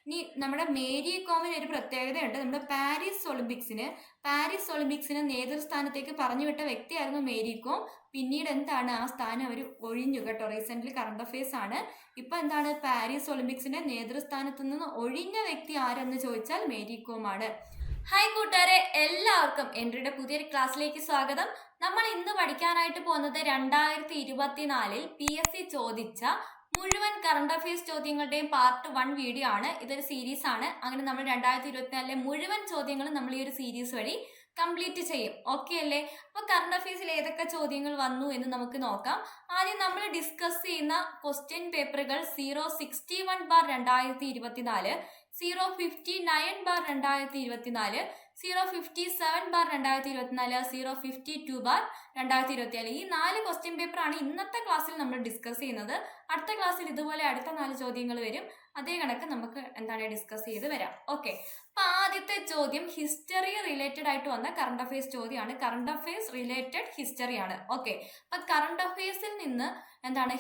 ഇനി നമ്മുടെ മേരി കോമിന് ഒരു പ്രത്യേകതയുണ്ട്. നമ്മുടെ പാരീസ് ഒളിമ്പിക്സിന് നേതൃസ്ഥാനത്തേക്ക് പറഞ്ഞു വിട്ട വ്യക്തിയായിരുന്നു മേരി കോം. പിന്നീട് എന്താണ് ആ സ്ഥാനം അവർ ഒഴിഞ്ഞു കേട്ടോ. റീസെന്റ് കറണ്ട് അഫയേഴ്സ് ആണ്. ഇപ്പൊ എന്താണ് പാരീസ് ഒളിമ്പിക്സിന്റെ നേതൃസ്ഥാനത്ത് നിന്ന് ഒഴിഞ്ഞ വ്യക്തി ആരെന്ന് ചോദിച്ചാൽ മേരി കോം ആണ്. ഹായ് കൂട്ടുകാരെ, എല്ലാവർക്കും എൻട്രിയുടെ പുതിയൊരു ക്ലാസ്സിലേക്ക് സ്വാഗതം. നമ്മൾ ഇന്ന് പഠിക്കാനായിട്ട് പോകുന്നത് 2024 PSC ചോദിച്ച മുഴുവൻ കറണ്ട് അഫയേഴ്സ് ചോദ്യങ്ങളുടെയും പാർട്ട് 1 വീഡിയോ ആണ്. ഇതൊരു സീരീസ് ആണ്. അങ്ങനെ നമ്മൾ 2024 മുഴുവൻ ചോദ്യങ്ങളും നമ്മൾ ഈ ഒരു സീരീസ് വഴി കംപ്ലീറ്റ് ചെയ്യും. ഓക്കെ അല്ലേ? അപ്പൊ കറണ്ട് അഫയേഴ്സിൽ ഏതൊക്കെ ചോദ്യങ്ങൾ വന്നു എന്ന് നമുക്ക് നോക്കാം. ആദ്യം നമ്മൾ ഡിസ്കസ് ചെയ്യുന്ന ക്വസ്റ്റ്യൻ പേപ്പറുകൾ 061/2024, 059/2024, 057/2024, 052/2024. ഈ 4 ക്വസ്റ്റ്യൻ പേപ്പർ ആണ് ഇന്നത്തെ ക്ലാസ്സിൽ നമ്മൾ ഡിസ്കസ് ചെയ്യുന്നത്. അടുത്ത ക്ലാസ്സിൽ ഇതുപോലെ അടുത്ത 4 ചോദ്യങ്ങൾ വരും. അതേ കണക്ക് നമുക്ക് ഡിസ്കസ് ചെയ്ത് വരാം. ഓക്കെ, അപ്പൊ ആദ്യത്തെ ചോദ്യം ഹിസ്റ്ററി റിലേറ്റഡ് ആയിട്ട് വന്ന കറണ്ട് അഫയേഴ്സ് ചോദ്യമാണ്. കറണ്ട് അഫയേഴ്സ് റിലേറ്റഡ് ഹിസ്റ്ററി ആണ്. ഓക്കെ, അപ്പൊ കറണ്ട് അഫയേഴ്സിൽ നിന്ന്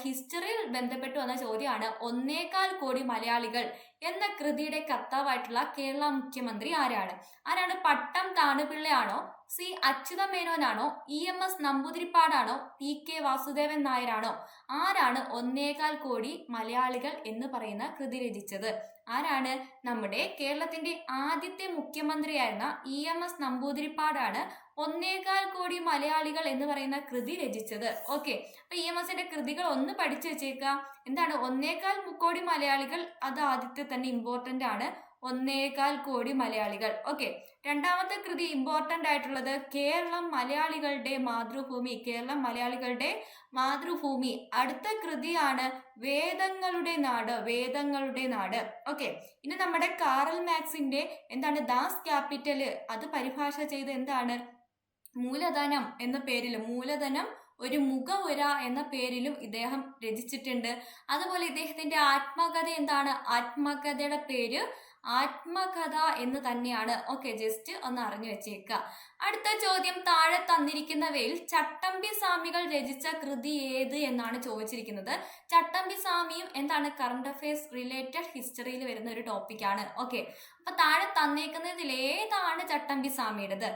ഹിസ്റ്ററിയിൽ ബന്ധപ്പെട്ട് വന്ന ചോദ്യമാണ്. 1.25 കോടി മലയാളികൾ എന്ന കൃതിയുടെ കർത്താവായിട്ടുള്ള കേരള മുഖ്യമന്ത്രി ആരാണ്? പട്ടം താണുപിള്ളയാണോ, സി അച്യുതമേനോനാണോ, EMS നമ്പൂതിരിപ്പാടാണോ, PK വാസുദേവൻ നായരാണോ? ആരാണ് 1.25 കോടി മലയാളികൾ എന്ന് പറയുന്ന കൃതി രചിച്ചത്? ആരാണ്? നമ്മുടെ കേരളത്തിന്റെ ആദ്യത്തെ മുഖ്യമന്ത്രിയായിരുന്ന EMS നമ്പൂതിരിപ്പാടാണ് 1.25 കോടി മലയാളികൾ എന്ന് പറയുന്ന കൃതി രചിച്ചത്. ഓക്കെ, അപ്പൊ EMSന്റെ കൃതികൾ ഒന്ന് പഠിച്ചു വെച്ചേക്കാം. 1.25 കോടി മലയാളികൾ, അത് ആദ്യത്തെ തന്നെ ഇമ്പോർട്ടന്റ് ആണ്. 1.25 കോടി മലയാളികൾ. ഓക്കെ, രണ്ടാമത്തെ കൃതി ഇമ്പോർട്ടന്റ് ആയിട്ടുള്ളത് കേരളം മലയാളികളുടെ മാതൃഭൂമി. കേരളം മലയാളികളുടെ മാതൃഭൂമി. അടുത്ത കൃതിയാണ് വേദങ്ങളുടെ നാട്. വേദങ്ങളുടെ നാട്. ഓക്കെ, ഇനി നമ്മുടെ കാറൽ മാക്സിന്റെ ദാസ് ക്യാപിറ്റൽ, അത് പരിഭാഷ ചെയ്ത് മൂലധനം എന്ന പേരിൽ, മൂലധനം ഒരു മുഖവുര എന്ന പേരിലും ഇദ്ദേഹം രചിച്ചിട്ടുണ്ട്. അതുപോലെ ഇദ്ദേഹത്തിന്റെ ആത്മകഥ ആത്മകഥയുടെ പേര് ആത്മകഥ എന്ന് തന്നെയാണ്. ഓക്കെ, ജസ്റ്റ് ഒന്ന് അറിഞ്ഞു വെച്ചേക്കുക. അടുത്ത ചോദ്യം, താഴെ തന്നിരിക്കുന്നവയിൽ ചട്ടമ്പി സ്വാമികൾ രചിച്ച കൃതി ഏത് എന്നാണ് ചോദിച്ചിരിക്കുന്നത്. ചട്ടമ്പി സ്വാമിയും കറണ്ട് അഫയേഴ്സ് റിലേറ്റഡ് ഹിസ്റ്ററിയിൽ വരുന്ന ഒരു ടോപ്പിക്കാണ്. ഓക്കെ, അപ്പൊ താഴെ തന്നേക്കുന്നതിൽ ഏതാണ് ചട്ടമ്പി സ്വാമിയുടേത്?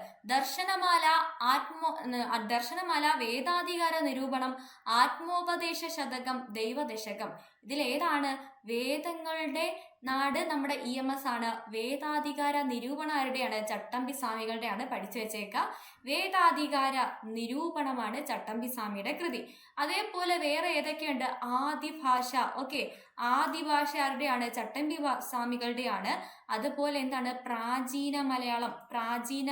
ദർശനമാല, വേദാധികാര നിരൂപണം, ആത്മോപദേശ ശതകം, ദൈവദശകം. ഇതിലേതാണ്? വേദങ്ങളുടെ നാട് നമ്മുടെ EMS ആണ്. വേദാധികാര നിരൂപണം ആരുടെയാണ്? ചട്ടമ്പി സ്വാമികളുടെയാണ്. പഠിച്ചു വെച്ചേക്ക. വേദാധികാര നിരൂപണമാണ് ചട്ടമ്പി സ്വാമിയുടെ കൃതി. അതേപോലെ വേറെ ഏതൊക്കെയുണ്ട്? ആദിഭാഷ. ഓക്കെ, ആദിഭാഷ ആരുടെയാണ്? ചട്ടമ്പി സ്വാമികളുടെയാണ്. അതുപോലെ പ്രാചീന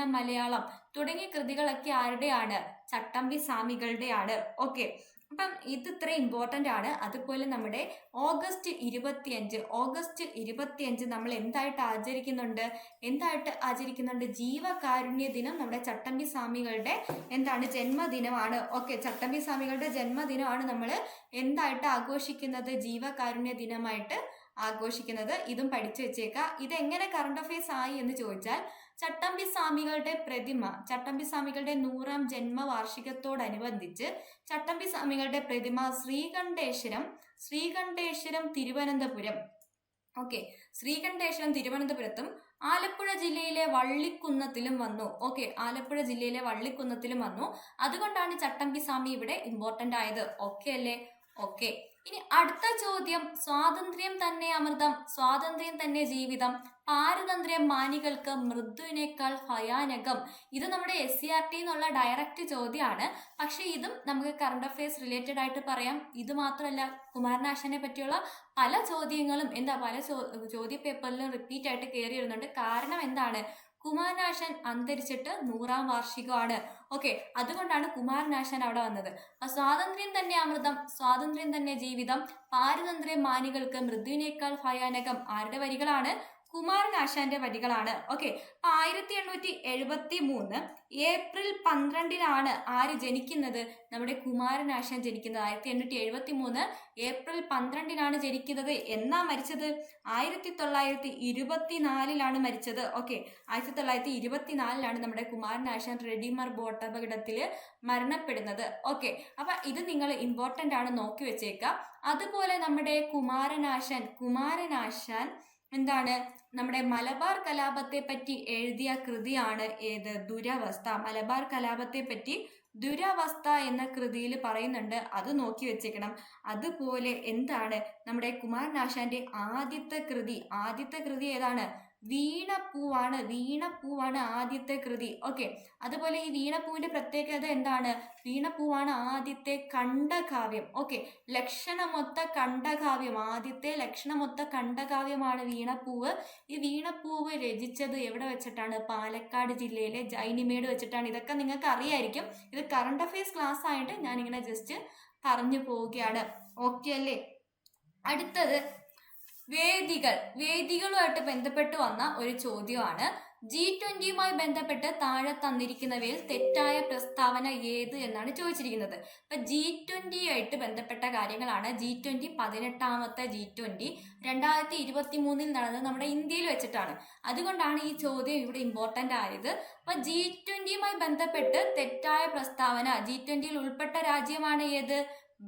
മലയാളം തുടങ്ങിയ കൃതികളൊക്കെ ആരുടെയാണ്? ചട്ടമ്പി സ്വാമികളുടെയാണ്. ഓക്കെ, അപ്പം ഇത് ഇത്ര ഇമ്പോർട്ടൻ്റ് ആണ്. അതുപോലെ നമ്മുടെ ഓഗസ്റ്റ് 25 നമ്മൾ എന്തായിട്ട് ആചരിക്കുന്നുണ്ട്? ജീവകാരുണ്യ ദിനം. നമ്മുടെ ചട്ടമ്പി സ്വാമികളുടെ ജന്മദിനമാണ്. ഓക്കെ, ചട്ടമ്പി സ്വാമികളുടെ ജന്മദിനമാണ് നമ്മൾ എന്തായിട്ട് ആഘോഷിക്കുന്നത്? ജീവകാരുണ്യ ദിനമായിട്ട് ആഘോഷിക്കുന്നത്. ഇതും പഠിച്ചു വെച്ചേക്കാം. ഇത് എങ്ങനെ കറണ്ട് അഫയേഴ്സ് ആയി എന്ന് ചോദിച്ചാൽ, ചട്ടമ്പി സ്വാമികളുടെ പ്രതിമ, ചട്ടമ്പി സ്വാമികളുടെ 100ാം ജന്മവാർഷികത്തോടനുബന്ധിച്ച് ചട്ടമ്പി സ്വാമികളുടെ പ്രതിമ ശ്രീകണ്ഠേശ്വരം തിരുവനന്തപുരം. ഓക്കെ, ശ്രീകണ്ഠേശ്വരം തിരുവനന്തപുരത്തും ആലപ്പുഴ ജില്ലയിലെ വള്ളിക്കുന്നത്തിലും വന്നു. ഓക്കെ, ആലപ്പുഴ ജില്ലയിലെ വള്ളിക്കുന്നത്തിലും വന്നു. അതുകൊണ്ടാണ് ചട്ടമ്പി സ്വാമി ഇവിടെ ഇമ്പോർട്ടന്റ് ആയത്. ഓക്കെ അല്ലേ? ഓക്കെ, ഇനി അടുത്ത ചോദ്യം, സ്വാതന്ത്ര്യം തന്നെ അമൃതം, സ്വാതന്ത്ര്യം തന്നെ ജീവിതം, പാരതന്ത്ര്യം മാനികൾക്ക് മൃത്യുവിനേക്കാൾ ഭയാനകം. ഇത് നമ്മുടെ SCRT എന്നുള്ള ഡയറക്റ്റ് ചോദ്യമാണ്. പക്ഷെ ഇതും നമുക്ക് കറണ്ട് അഫയേഴ്സ് റിലേറ്റഡ് ആയിട്ട് പറയാം. ഇത് മാത്രമല്ല, കുമാരനാശാനെ പറ്റിയുള്ള പല ചോദ്യങ്ങളും പല ചോദ്യ പേപ്പറിലും റിപ്പീറ്റ് ആയിട്ട് കയറി വരുന്നുണ്ട്. കാരണം കുമാരനാശാൻ അന്തരിച്ചിട്ട് 100ാം വാർഷികമാണ്. ഓക്കെ, അതുകൊണ്ടാണ് കുമാരനാശാൻ അവിടെ വന്നത്. അപ്പൊ സ്വാതന്ത്ര്യം തന്നെ അമൃതം, സ്വാതന്ത്ര്യം തന്നെ ജീവിതം, പാരതന്ത്ര്യം മാനികൾക്ക് മൃത്യുവിനേക്കാൾ ഭയാനകം ആരുടെ വരികളാണ്? കുമാരനാശാന്റെ വരികളാണ്. ഓക്കെ, 1873 ഏപ്രിൽ 12 ആര് ജനിക്കുന്നത്? നമ്മുടെ കുമാരനാശാൻ ജനിക്കുന്നത്. 1873 ഏപ്രിൽ 12 ജനിക്കുന്നത്. എന്നാ മരിച്ചത്? 1924 മരിച്ചത്. ഓക്കെ, 1924 നമ്മുടെ കുമാരനാശാൻ റെഡിമർ ബോട്ട് അപകടത്തിൽ മരണപ്പെടുന്നത്. ഓക്കെ, അപ്പൊ ഇത് നിങ്ങൾ ഇമ്പോർട്ടന്റ് ആണ്, നോക്കി വെച്ചേക്കാം. അതുപോലെ നമ്മുടെ കുമാരനാശാൻ എന്താണ് നമ്മുടെ മലബാർ കലാപത്തെ പറ്റി എഴുതിയ കൃതിയാണ് ഏത്? ദുരവസ്ഥ. മലബാർ കലാപത്തെ പറ്റി ദുരവസ്ഥ എന്ന കൃതിയിൽ പറയുന്നുണ്ട്, അത് നോക്കി വെച്ചേക്കണം. അതുപോലെ എന്താണ് നമ്മുടെ കുമാരനാശാന്റെ ആദ്യത്തെ കൃതി ഏതാണ്? വീണപ്പൂവാണ്. വീണപ്പൂവാണ് ആദ്യത്തെ കൃതി. ഓക്കെ, അതുപോലെ ഈ വീണപ്പൂവിന്റെ പ്രത്യേകത എന്താണ്? വീണപ്പൂവാണ് ആദ്യത്തെ ഖണ്ഡകാവ്യം. ഓക്കെ, ലക്ഷണമൊത്ത ഖണ്ഡകാവ്യം, ആദ്യത്തെ ലക്ഷണമൊത്ത ഖണ്ഡകാവ്യമാണ് വീണപ്പൂവ്. ഈ വീണപ്പൂവ് രചിച്ചത് എവിടെ വെച്ചിട്ടാണ്? പാലക്കാട് ജില്ലയിലെ ജൈനിമേട് വെച്ചിട്ടാണ്. ഇതൊക്കെ നിങ്ങൾക്ക് അറിയായിരിക്കും. ഇത് കറണ്ട് അഫയേഴ്സ് ക്ലാസ് ആയിട്ട് ഞാനിങ്ങനെ ജസ്റ്റ് പറഞ്ഞു പോവുകയാണ്. ഓക്കെ അല്ലേ? അടുത്തത് വേദികളുമായിട്ട് ബന്ധപ്പെട്ട് വന്ന ഒരു ചോദ്യമാണ്. G20യുമായി ബന്ധപ്പെട്ട് താഴെ തന്നിരിക്കുന്നവയിൽ തെറ്റായ പ്രസ്താവന ഏത് എന്നാണ് ചോദിച്ചിരിക്കുന്നത്. അപ്പൊ G20 ആയിട്ട് ബന്ധപ്പെട്ട കാര്യങ്ങളാണ്. G20 18ാമത്തെ G20 2023 നടന്നത് നമ്മുടെ ഇന്ത്യയിൽ വെച്ചിട്ടാണ്. അതുകൊണ്ടാണ് ഈ ചോദ്യം ഇവിടെ ഇമ്പോർട്ടന്റ് ആയത്. അപ്പൊ G20യുമായി ബന്ധപ്പെട്ട് തെറ്റായ പ്രസ്താവന, G20യിൽ ഉൾപ്പെട്ട രാജ്യമാണ് ഏത്?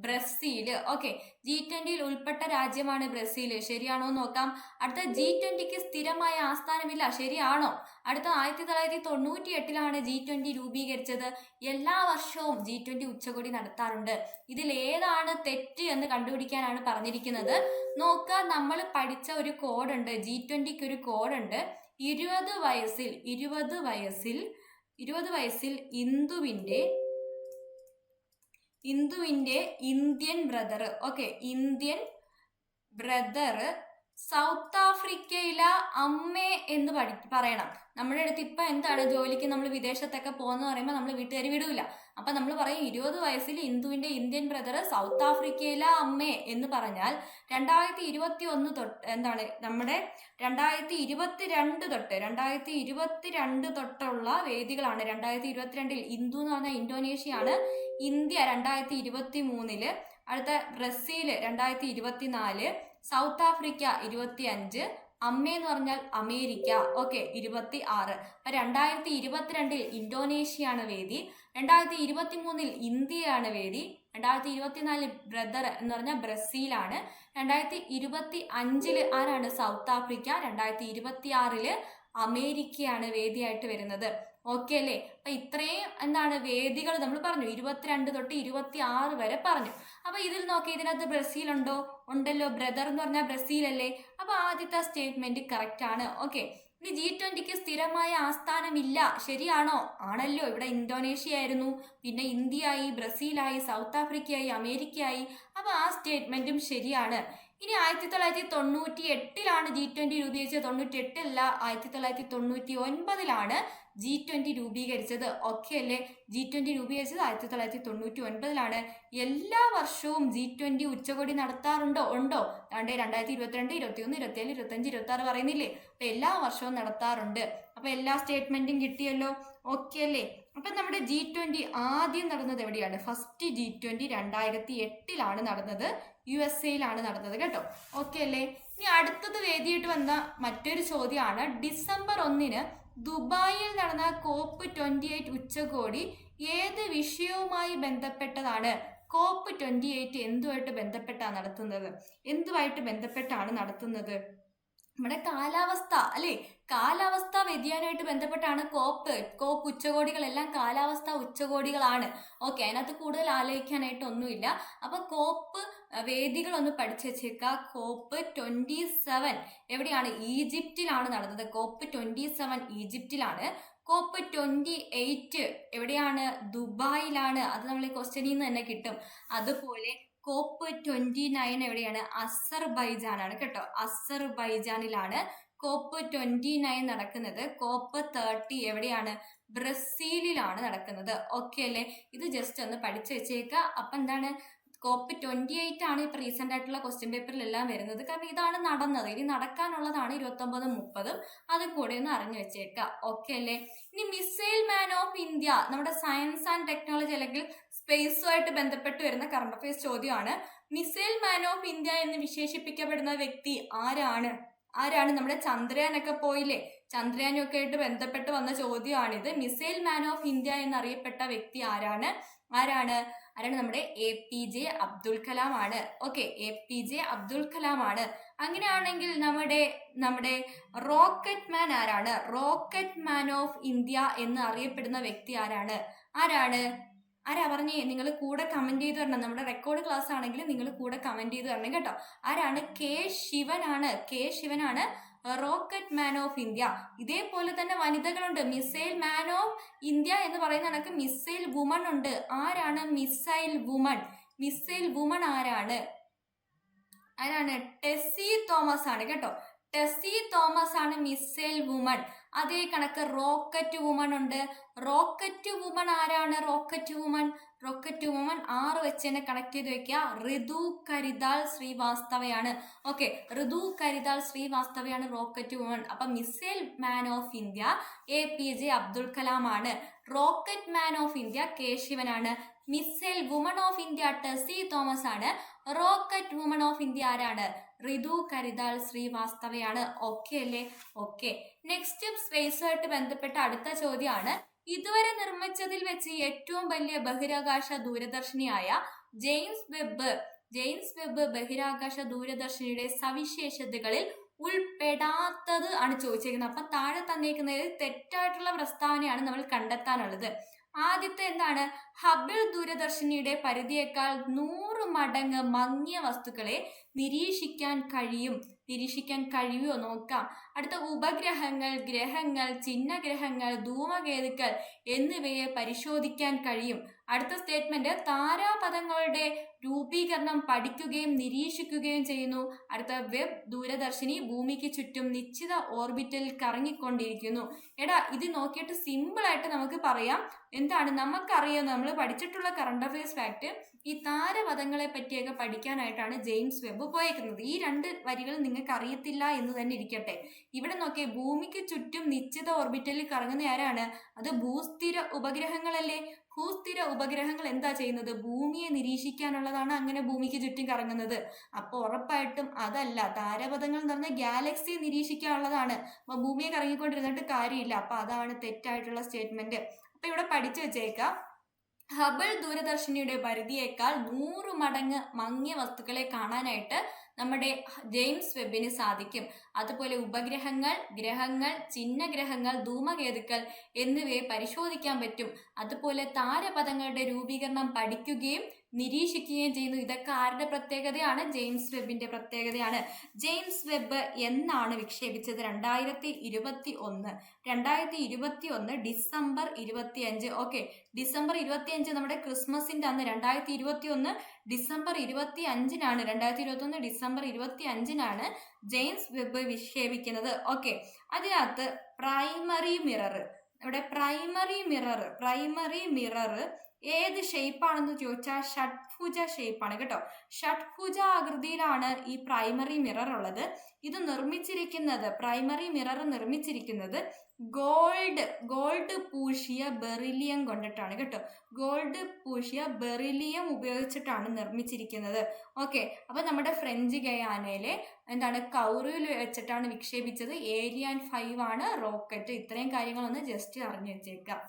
ബ്രസീൽ. ഓക്കെ, G20യിൽ ഉൾപ്പെട്ട രാജ്യമാണ് ബ്രസീൽ. ശരിയാണോ നോക്കാം. അടുത്ത G20ക്ക് സ്ഥിരമായ ആസ്ഥാനമില്ല. ശരിയാണോ? അടുത്ത 1998 G20 രൂപീകരിച്ചത്. എല്ലാ വർഷവും G20 ഉച്ചകോടി നടത്താറുണ്ട്. ഇതിൽ ഏതാണ് തെറ്റ് എന്ന് കണ്ടുപിടിക്കാനാണ് പറഞ്ഞിരിക്കുന്നത്. നോക്കുക, നമ്മൾ പഠിച്ച ഒരു കോഡുണ്ട്. G20ക്ക് ഒരു കോഡുണ്ട്. 20 വയസ്സിൽ ഇന്ദുവിന്റെ Indian brother, okay, Indian brother south ആഫ്രിക്കയിലെ അമ്മേ എന്ന് പറയണം. നമ്മുടെ അടുത്ത് ഇപ്പൊ എന്താണ്, ജോലിക്ക് നമ്മൾ വിദേശത്തൊക്കെ പോകുന്ന പറയുമ്പോൾ നമ്മൾ വീട്ടുകാർ വിടൂല. അപ്പൊ നമ്മൾ പറയും 20 വയസ്സിൽ ഇന്ദുവിന്റെ ഇന്ത്യൻ ബ്രദർ സൗത്ത് ആഫ്രിക്കയിലെ അമ്മേ എന്ന് പറഞ്ഞാൽ 2021 തൊട്ട് എന്താണ് നമ്മുടെ 2022 തൊട്ടുള്ള വേദികളാണ്. 2022 ഇന്ദു എന്ന് പറഞ്ഞാൽ ഇന്തോനേഷ്യയാണ്. ഇന്ത്യ 2023, അടുത്ത ബ്രസീൽ 2024, സൗത്ത് ആഫ്രിക്ക 25, അമ്മ എന്ന് പറഞ്ഞാൽ അമേരിക്ക, ഓക്കെ, 26. അപ്പൊ 2022 ഇന്തോനേഷ്യയാണ് വേദി, 2023 ഇന്ത്യയാണ് വേദി, 2024 ബ്രദർ എന്ന് പറഞ്ഞാൽ ബ്രസീലാണ്, 2025 ആരാണ്? സൗത്ത് ആഫ്രിക്ക, 2026 അമേരിക്കയാണ് വേദിയായിട്ട് വരുന്നത്. ഓക്കെ അല്ലേ? അപ്പൊ ഇത്രയും എന്താണ് വേദികൾ നമ്മൾ പറഞ്ഞു. 22 തൊട്ട് 26 വരെ പറഞ്ഞു. അപ്പൊ ഇതിൽ നോക്കി, ഇതിനകത്ത് ബ്രസീൽ ഉണ്ടോ? ഉണ്ടല്ലോ. ബ്രദർ എന്ന് പറഞ്ഞാൽ ബ്രസീൽ അല്ലേ? അപ്പൊ ആദ്യത്തെ സ്റ്റേറ്റ്മെന്റ് കറക്റ്റ് ആണ്. ഓക്കെ, ഇനി G20ക്ക് സ്ഥിരമായ ആസ്ഥാനമില്ല. ശരിയാണോ? ആണല്ലോ. ഇവിടെ ഇന്തോനേഷ്യ ആയിരുന്നു, പിന്നെ ഇന്ത്യയായി, ബ്രസീലായി, സൗത്ത് ആഫ്രിക്കയായി, അമേരിക്കയായി. അപ്പൊ ആ സ്റ്റേറ്റ്മെന്റും ശരിയാണ്. ഇനി 1998 G20 രൂപീകരിച്ചത്. 98 അല്ല, 1999 G20 രൂപീകരിച്ചത്. ഓക്കെ അല്ലേ? G20 രൂപീകരിച്ചത് 1999. എല്ലാ വർഷവും G20 ഉച്ചകോടി നടത്താറുണ്ടോ? ഉണ്ടോ? 2022, 21, 27, 25, 26 പറയുന്നില്ലേ? അപ്പൊ എല്ലാ വർഷവും നടത്താറുണ്ട്. അപ്പൊ എല്ലാ സ്റ്റേറ്റ്മെന്റും കിട്ടിയല്ലോ. ഓക്കെ അല്ലേ? അപ്പൊ നമ്മുടെ G20 ആദ്യം നടന്നത് എവിടെയാണ്? ഫസ്റ്റ് G20 2008 നടന്നത്. USA നടന്നത് കേട്ടോ. ഓക്കെ അല്ലേ? ഇനി അടുത്തത് വേദിയായിട്ട് വന്ന മറ്റൊരു ചോദ്യമാണ്. ഡിസംബർ 1 ദുബായിൽ നടന്ന COP28 ഉച്ചകോടി ഏത് വിഷയവുമായി ബന്ധപ്പെട്ടതാണ്? COP28 എന്തുമായിട്ട് ബന്ധപ്പെട്ടാണ് നടത്തുന്നത്? നമ്മുടെ കാലാവസ്ഥ അല്ലെ? കാലാവസ്ഥ വ്യതിയാനമായിട്ട് ബന്ധപ്പെട്ടാണ് കോപ്പ് ഉച്ചകോടികളെല്ലാം കാലാവസ്ഥ ഉച്ചകോടികളാണ്. ഓക്കെ, അതിനകത്ത് കൂടുതൽ ആലോചിക്കാനായിട്ട് ഒന്നുമില്ല. അപ്പൊ കോപ്പ് വേദികളൊന്ന് പഠിച്ചു വെച്ചേക്കുക. COP27 എവിടെയാണ്? ഈജിപ്തിലാണ് നടന്നത്. COP27 ഈജിപ്തിലാണ്. COP28 എവിടെയാണ്? ദുബായിലാണ്. അത് നമ്മൾ ഈ ക്വസ്റ്റ്യനിൽ നിന്ന് തന്നെ കിട്ടും. അതുപോലെ COP29 എവിടെയാണ്? അസർബൈജാനാണ് കേട്ടോ. അസർബൈജാനിലാണ് COP29 നടക്കുന്നത്. COP30 എവിടെയാണ്? ബ്രസീലിലാണ് നടക്കുന്നത്. ഓക്കെ അല്ലേ? ഇത് ജസ്റ്റ് ഒന്ന് പഠിച്ചു വെച്ചേക്കുക. അപ്പൊ എന്താണ്? COP28 ഇപ്പൊ റീസെന്റ് ആയിട്ടുള്ള ക്വസ്റ്റ്യൻ പേപ്പറിലെല്ലാം വരുന്നത്. കാരണം ഇതാണ് നടന്നത്. ഇനി നടക്കാനുള്ളതാണ് 29, 30. അതും കൂടെ ഒന്ന് അറിഞ്ഞു വെച്ചേക്കുക. ഓക്കെ അല്ലേ? ഇനി മിസൈൽ മാൻ ഓഫ് ഇന്ത്യ, നമ്മുടെ സയൻസ് ആൻഡ് ടെക്നോളജി അല്ലെങ്കിൽ സ്പേസുമായിട്ട് ബന്ധപ്പെട്ട് വരുന്ന കറണ്ട് അഫയേഴ്സ് ചോദ്യമാണ്. മിസൈൽ മാൻ ഓഫ് ഇന്ത്യ എന്ന് വിശേഷിപ്പിക്കപ്പെടുന്ന വ്യക്തി ആരാണ്? നമ്മുടെ ചന്ദ്രയാനൊക്കെ പോയില്ലേ? ചന്ദ്രയാനൊക്കെ ആയിട്ട് ബന്ധപ്പെട്ട് വന്ന ചോദ്യമാണിത്. മിസൈൽ മാൻ ഓഫ് ഇന്ത്യ എന്നറിയപ്പെട്ട വ്യക്തി ആരാണ്? നമ്മുടെ APJ അബ്ദുൽ കലാം ആണ്. ഓക്കെ, APJ അബ്ദുൽ കലാം ആണ്. അങ്ങനെയാണെങ്കിൽ നമ്മുടെ റോക്കറ്റ് മാൻ ആരാണ്? റോക്കറ്റ് മാൻ ഓഫ് ഇന്ത്യ എന്ന് അറിയപ്പെടുന്ന വ്യക്തി ആരാണ്? ആരാ പറഞ്ഞേ? നിങ്ങൾ കൂടെ കമന്റ് ചെയ്ത് തരണം. നമ്മുടെ റെക്കോർഡ് ക്ലാസ് ആണെങ്കിൽ നിങ്ങൾ കൂടെ കമന്റ് ചെയ്ത് തരണം കേട്ടോ. ആരാണ്? കെ ശിവനാണ് റോക്കറ്റ് മാൻ ഓഫ് ഇന്ത്യ. ഇതേപോലെ തന്നെ വനിതകളുണ്ട്. മിസൈൽ മാൻ ഓഫ് ഇന്ത്യ എന്ന് പറയുന്ന കണക്ക് മിസൈൽ വുമൺ ഉണ്ട്. ആരാണ് മിസൈൽ വുമൺ? ആരാണ്? ടെസ്സി തോമസ് ആണ് കേട്ടോ. ടെസ്സി തോമസ് ആണ് മിസൈൽ വുമൺ. അതേ കണക്ക് റോക്കറ്റ് വുമൺ ഉണ്ട്. റോക്കറ്റ് വുമൺ ആരാണ്? റോക്കറ്റ് വുമൺ 6 വെച്ച് തന്നെ കണക്ട് ചെയ്ത് വെക്കുക. ഋതു കരിതാൾ ശ്രീവാസ്തവയാണ്. ഓക്കെ, ഋതു കരിതാൾ ശ്രീവാസ്തവയാണ് റോക്കറ്റ് വുമൺ. അപ്പൊ missile man of India APJ Abdul Kalam ആണ്. Rocket man of India K ശിവനാണ്. Missile woman of India Tessy Thomas ആണ്. റോക്കറ്റ് വുമൺ ഓഫ് ഇന്ത്യ ആരാണ്? ഋതു കരിതാൾ ശ്രീവാസ്തവയാണ്. ഓക്കെ അല്ലേ? ഓക്കെ, നെക്സ്റ്റ് സ്പേസുമായിട്ട് ബന്ധപ്പെട്ട അടുത്ത ചോദ്യമാണ്, ഇതുവരെ നിർമ്മിച്ചതിൽ വെച്ച് ഏറ്റവും വലിയ ബഹിരാകാശ ദൂരദർശിനിയായ ജെയിംസ് വെബ് ബഹിരാകാശ ദൂരദർശിനിയുടെ സവിശേഷതകളിൽ ഉൾപ്പെടാത്തത് ആണ് ചോദിച്ചിരിക്കുന്നത്. അപ്പൊ താഴെ തന്നേക്കുന്നതിൽ തെറ്റായിട്ടുള്ള പ്രസ്താവനയാണ് നമ്മൾ കണ്ടെത്താനുള്ളത്. ആദ്യത്തെ എന്താണ്? ഹബിൾ ദൂരദർശിനിയുടെ പരിധിയേക്കാൾ 100 മടങ്ങ് മങ്ങിയ വസ്തുക്കളെ നിരീക്ഷിക്കാൻ കഴിയുമോ നോക്കാം. അടുത്ത ഉപഗ്രഹങ്ങൾ, ഗ്രഹങ്ങൾ, ചിഹ്നഗ്രഹങ്ങൾ, ധൂമകേതുക്കൾ എന്നിവയെ പരിശോധിക്കാൻ കഴിയും. അടുത്ത സ്റ്റേറ്റ്മെന്റ്, താരാപഥങ്ങളുടെ രൂപീകരണം പഠിക്കുകയും നിരീക്ഷിക്കുകയും ചെയ്യുന്നു. അടുത്ത വെബ് ദൂരദർശിനി ഭൂമിക്ക് ചുറ്റും നിശ്ചിത ഓർബിറ്റിൽ കറങ്ങിക്കൊണ്ടിരിക്കുന്നു. ഇത് നോക്കിയിട്ട് സിമ്പിൾ ആയിട്ട് നമുക്ക് പറയാം. എന്താണ് നമുക്കറിയാം, നമ്മൾ പഠിച്ചിട്ടുള്ള കറണ്ട് അഫയേഴ്സ് ഫാക്ട്, ഈ താരപഥങ്ങളെ പറ്റിയൊക്കെ പഠിക്കാനായിട്ടാണ് ജെയിംസ് വെബ് പോയേക്കുന്നത്. ഈ 2 വരികൾ നിങ്ങൾക്ക് അറിയത്തില്ല എന്ന് തന്നെ ഇരിക്കട്ടെ. ഇവിടെ നോക്കിയേ, ഭൂമിക്ക് ചുറ്റും നിശ്ചിത ഓർബിറ്റലിൽ കറങ്ങുന്ന ആരാണ്? അത് ഭൂസ്ഥിര ഉപഗ്രഹങ്ങളല്ലേ. ഭൂസ്ഥിര ഉപഗ്രഹങ്ങൾ എന്താ ചെയ്യുന്നത്? ഭൂമിയെ നിരീക്ഷിക്കാനുള്ളതാണ് അങ്ങനെ ഭൂമിക്ക് ചുറ്റും കറങ്ങുന്നത്. അപ്പൊ ഉറപ്പായിട്ടും അതല്ല. താരപഥങ്ങൾ എന്ന് പറഞ്ഞാൽ ഗാലക്സി നിരീക്ഷിക്കാനുള്ളതാണ്. അപ്പൊ ഭൂമിയെ കറങ്ങിക്കൊണ്ടിരുന്നിട്ട് കാര്യമില്ല. അപ്പൊ അതാണ് തെറ്റായിട്ടുള്ള സ്റ്റേറ്റ്മെന്റ്. അപ്പൊ ഇവിടെ പഠിച്ചു വെച്ചേക്കാം, ഹബിൾ ദൂരദർശിനിയുടെ പരിധിയേക്കാൾ 100 മടങ്ങ് മങ്ങിയ വസ്തുക്കളെ കാണാനായിട്ട് നമ്മുടെ ജെയിംസ് വെബിന് സാധിക്കും. അതുപോലെ ഉപഗ്രഹങ്ങൾ, ഗ്രഹങ്ങൾ, ചിഹ്നഗ്രഹങ്ങൾ, ധൂമകേതുക്കൾ എന്നിവയെ പരിശോധിക്കാൻ പറ്റും. അതുപോലെ താരപഥങ്ങളുടെ രൂപീകരണം പഠിക്കുകയും നിരീക്ഷിക്കുകയും ചെയ്യുന്നു. ഇതൊക്കെ ആരുടെ പ്രത്യേകതയാണ്? ജെയിംസ് വെബിന്റെ പ്രത്യേകതയാണ്. ജെയിംസ് വെബ് എന്നാണ് വിക്ഷേപിച്ചത്? 2021 ഡിസംബർ 25. ഓക്കെ, ഡിസംബർ 25 നമ്മുടെ ക്രിസ്മസിന്റെ അന്ന് 2021 ഡിസംബർ 25-നാണ്. 2021 ഡിസംബർ 25-നാണ് ജെയിംസ് വെബ് വിക്ഷേപിക്കുന്നത്. ഓക്കെ, അതിനകത്ത് പ്രൈമറി മിറർ ഏത് ഷേപ്പാണെന്ന് ചോദിച്ചാൽ ഷഡ്ഭുജ ഷേപ്പാണ് കേട്ടോ. ഷഡ്ഭുജ ആകൃതിയിലാണ് ഈ പ്രൈമറി മിറർ ഉള്ളത്. ഇത് പ്രൈമറി മിറർ നിർമ്മിച്ചിരിക്കുന്നത് ഗോൾഡ് പൂശിയ ബെറിലിയം കൊണ്ടിട്ടാണ് കേട്ടോ. ഗോൾഡ് പൂശിയ ബെറിലിയം ഉപയോഗിച്ചിട്ടാണ് നിർമ്മിച്ചിരിക്കുന്നത്. ഓക്കെ, അപ്പൊ നമ്മുടെ ഫ്രഞ്ച് ഗയാനയിലെ കൗറിയിൽ വെച്ചിട്ടാണ് വിക്ഷേപിച്ചത്. ഏരിയൻ 5 ആണ് റോക്കറ്റ്. ഇത്രയും കാര്യങ്ങളൊന്ന് ജസ്റ്റ് അറിഞ്ഞു വെച്ചേക്കാം.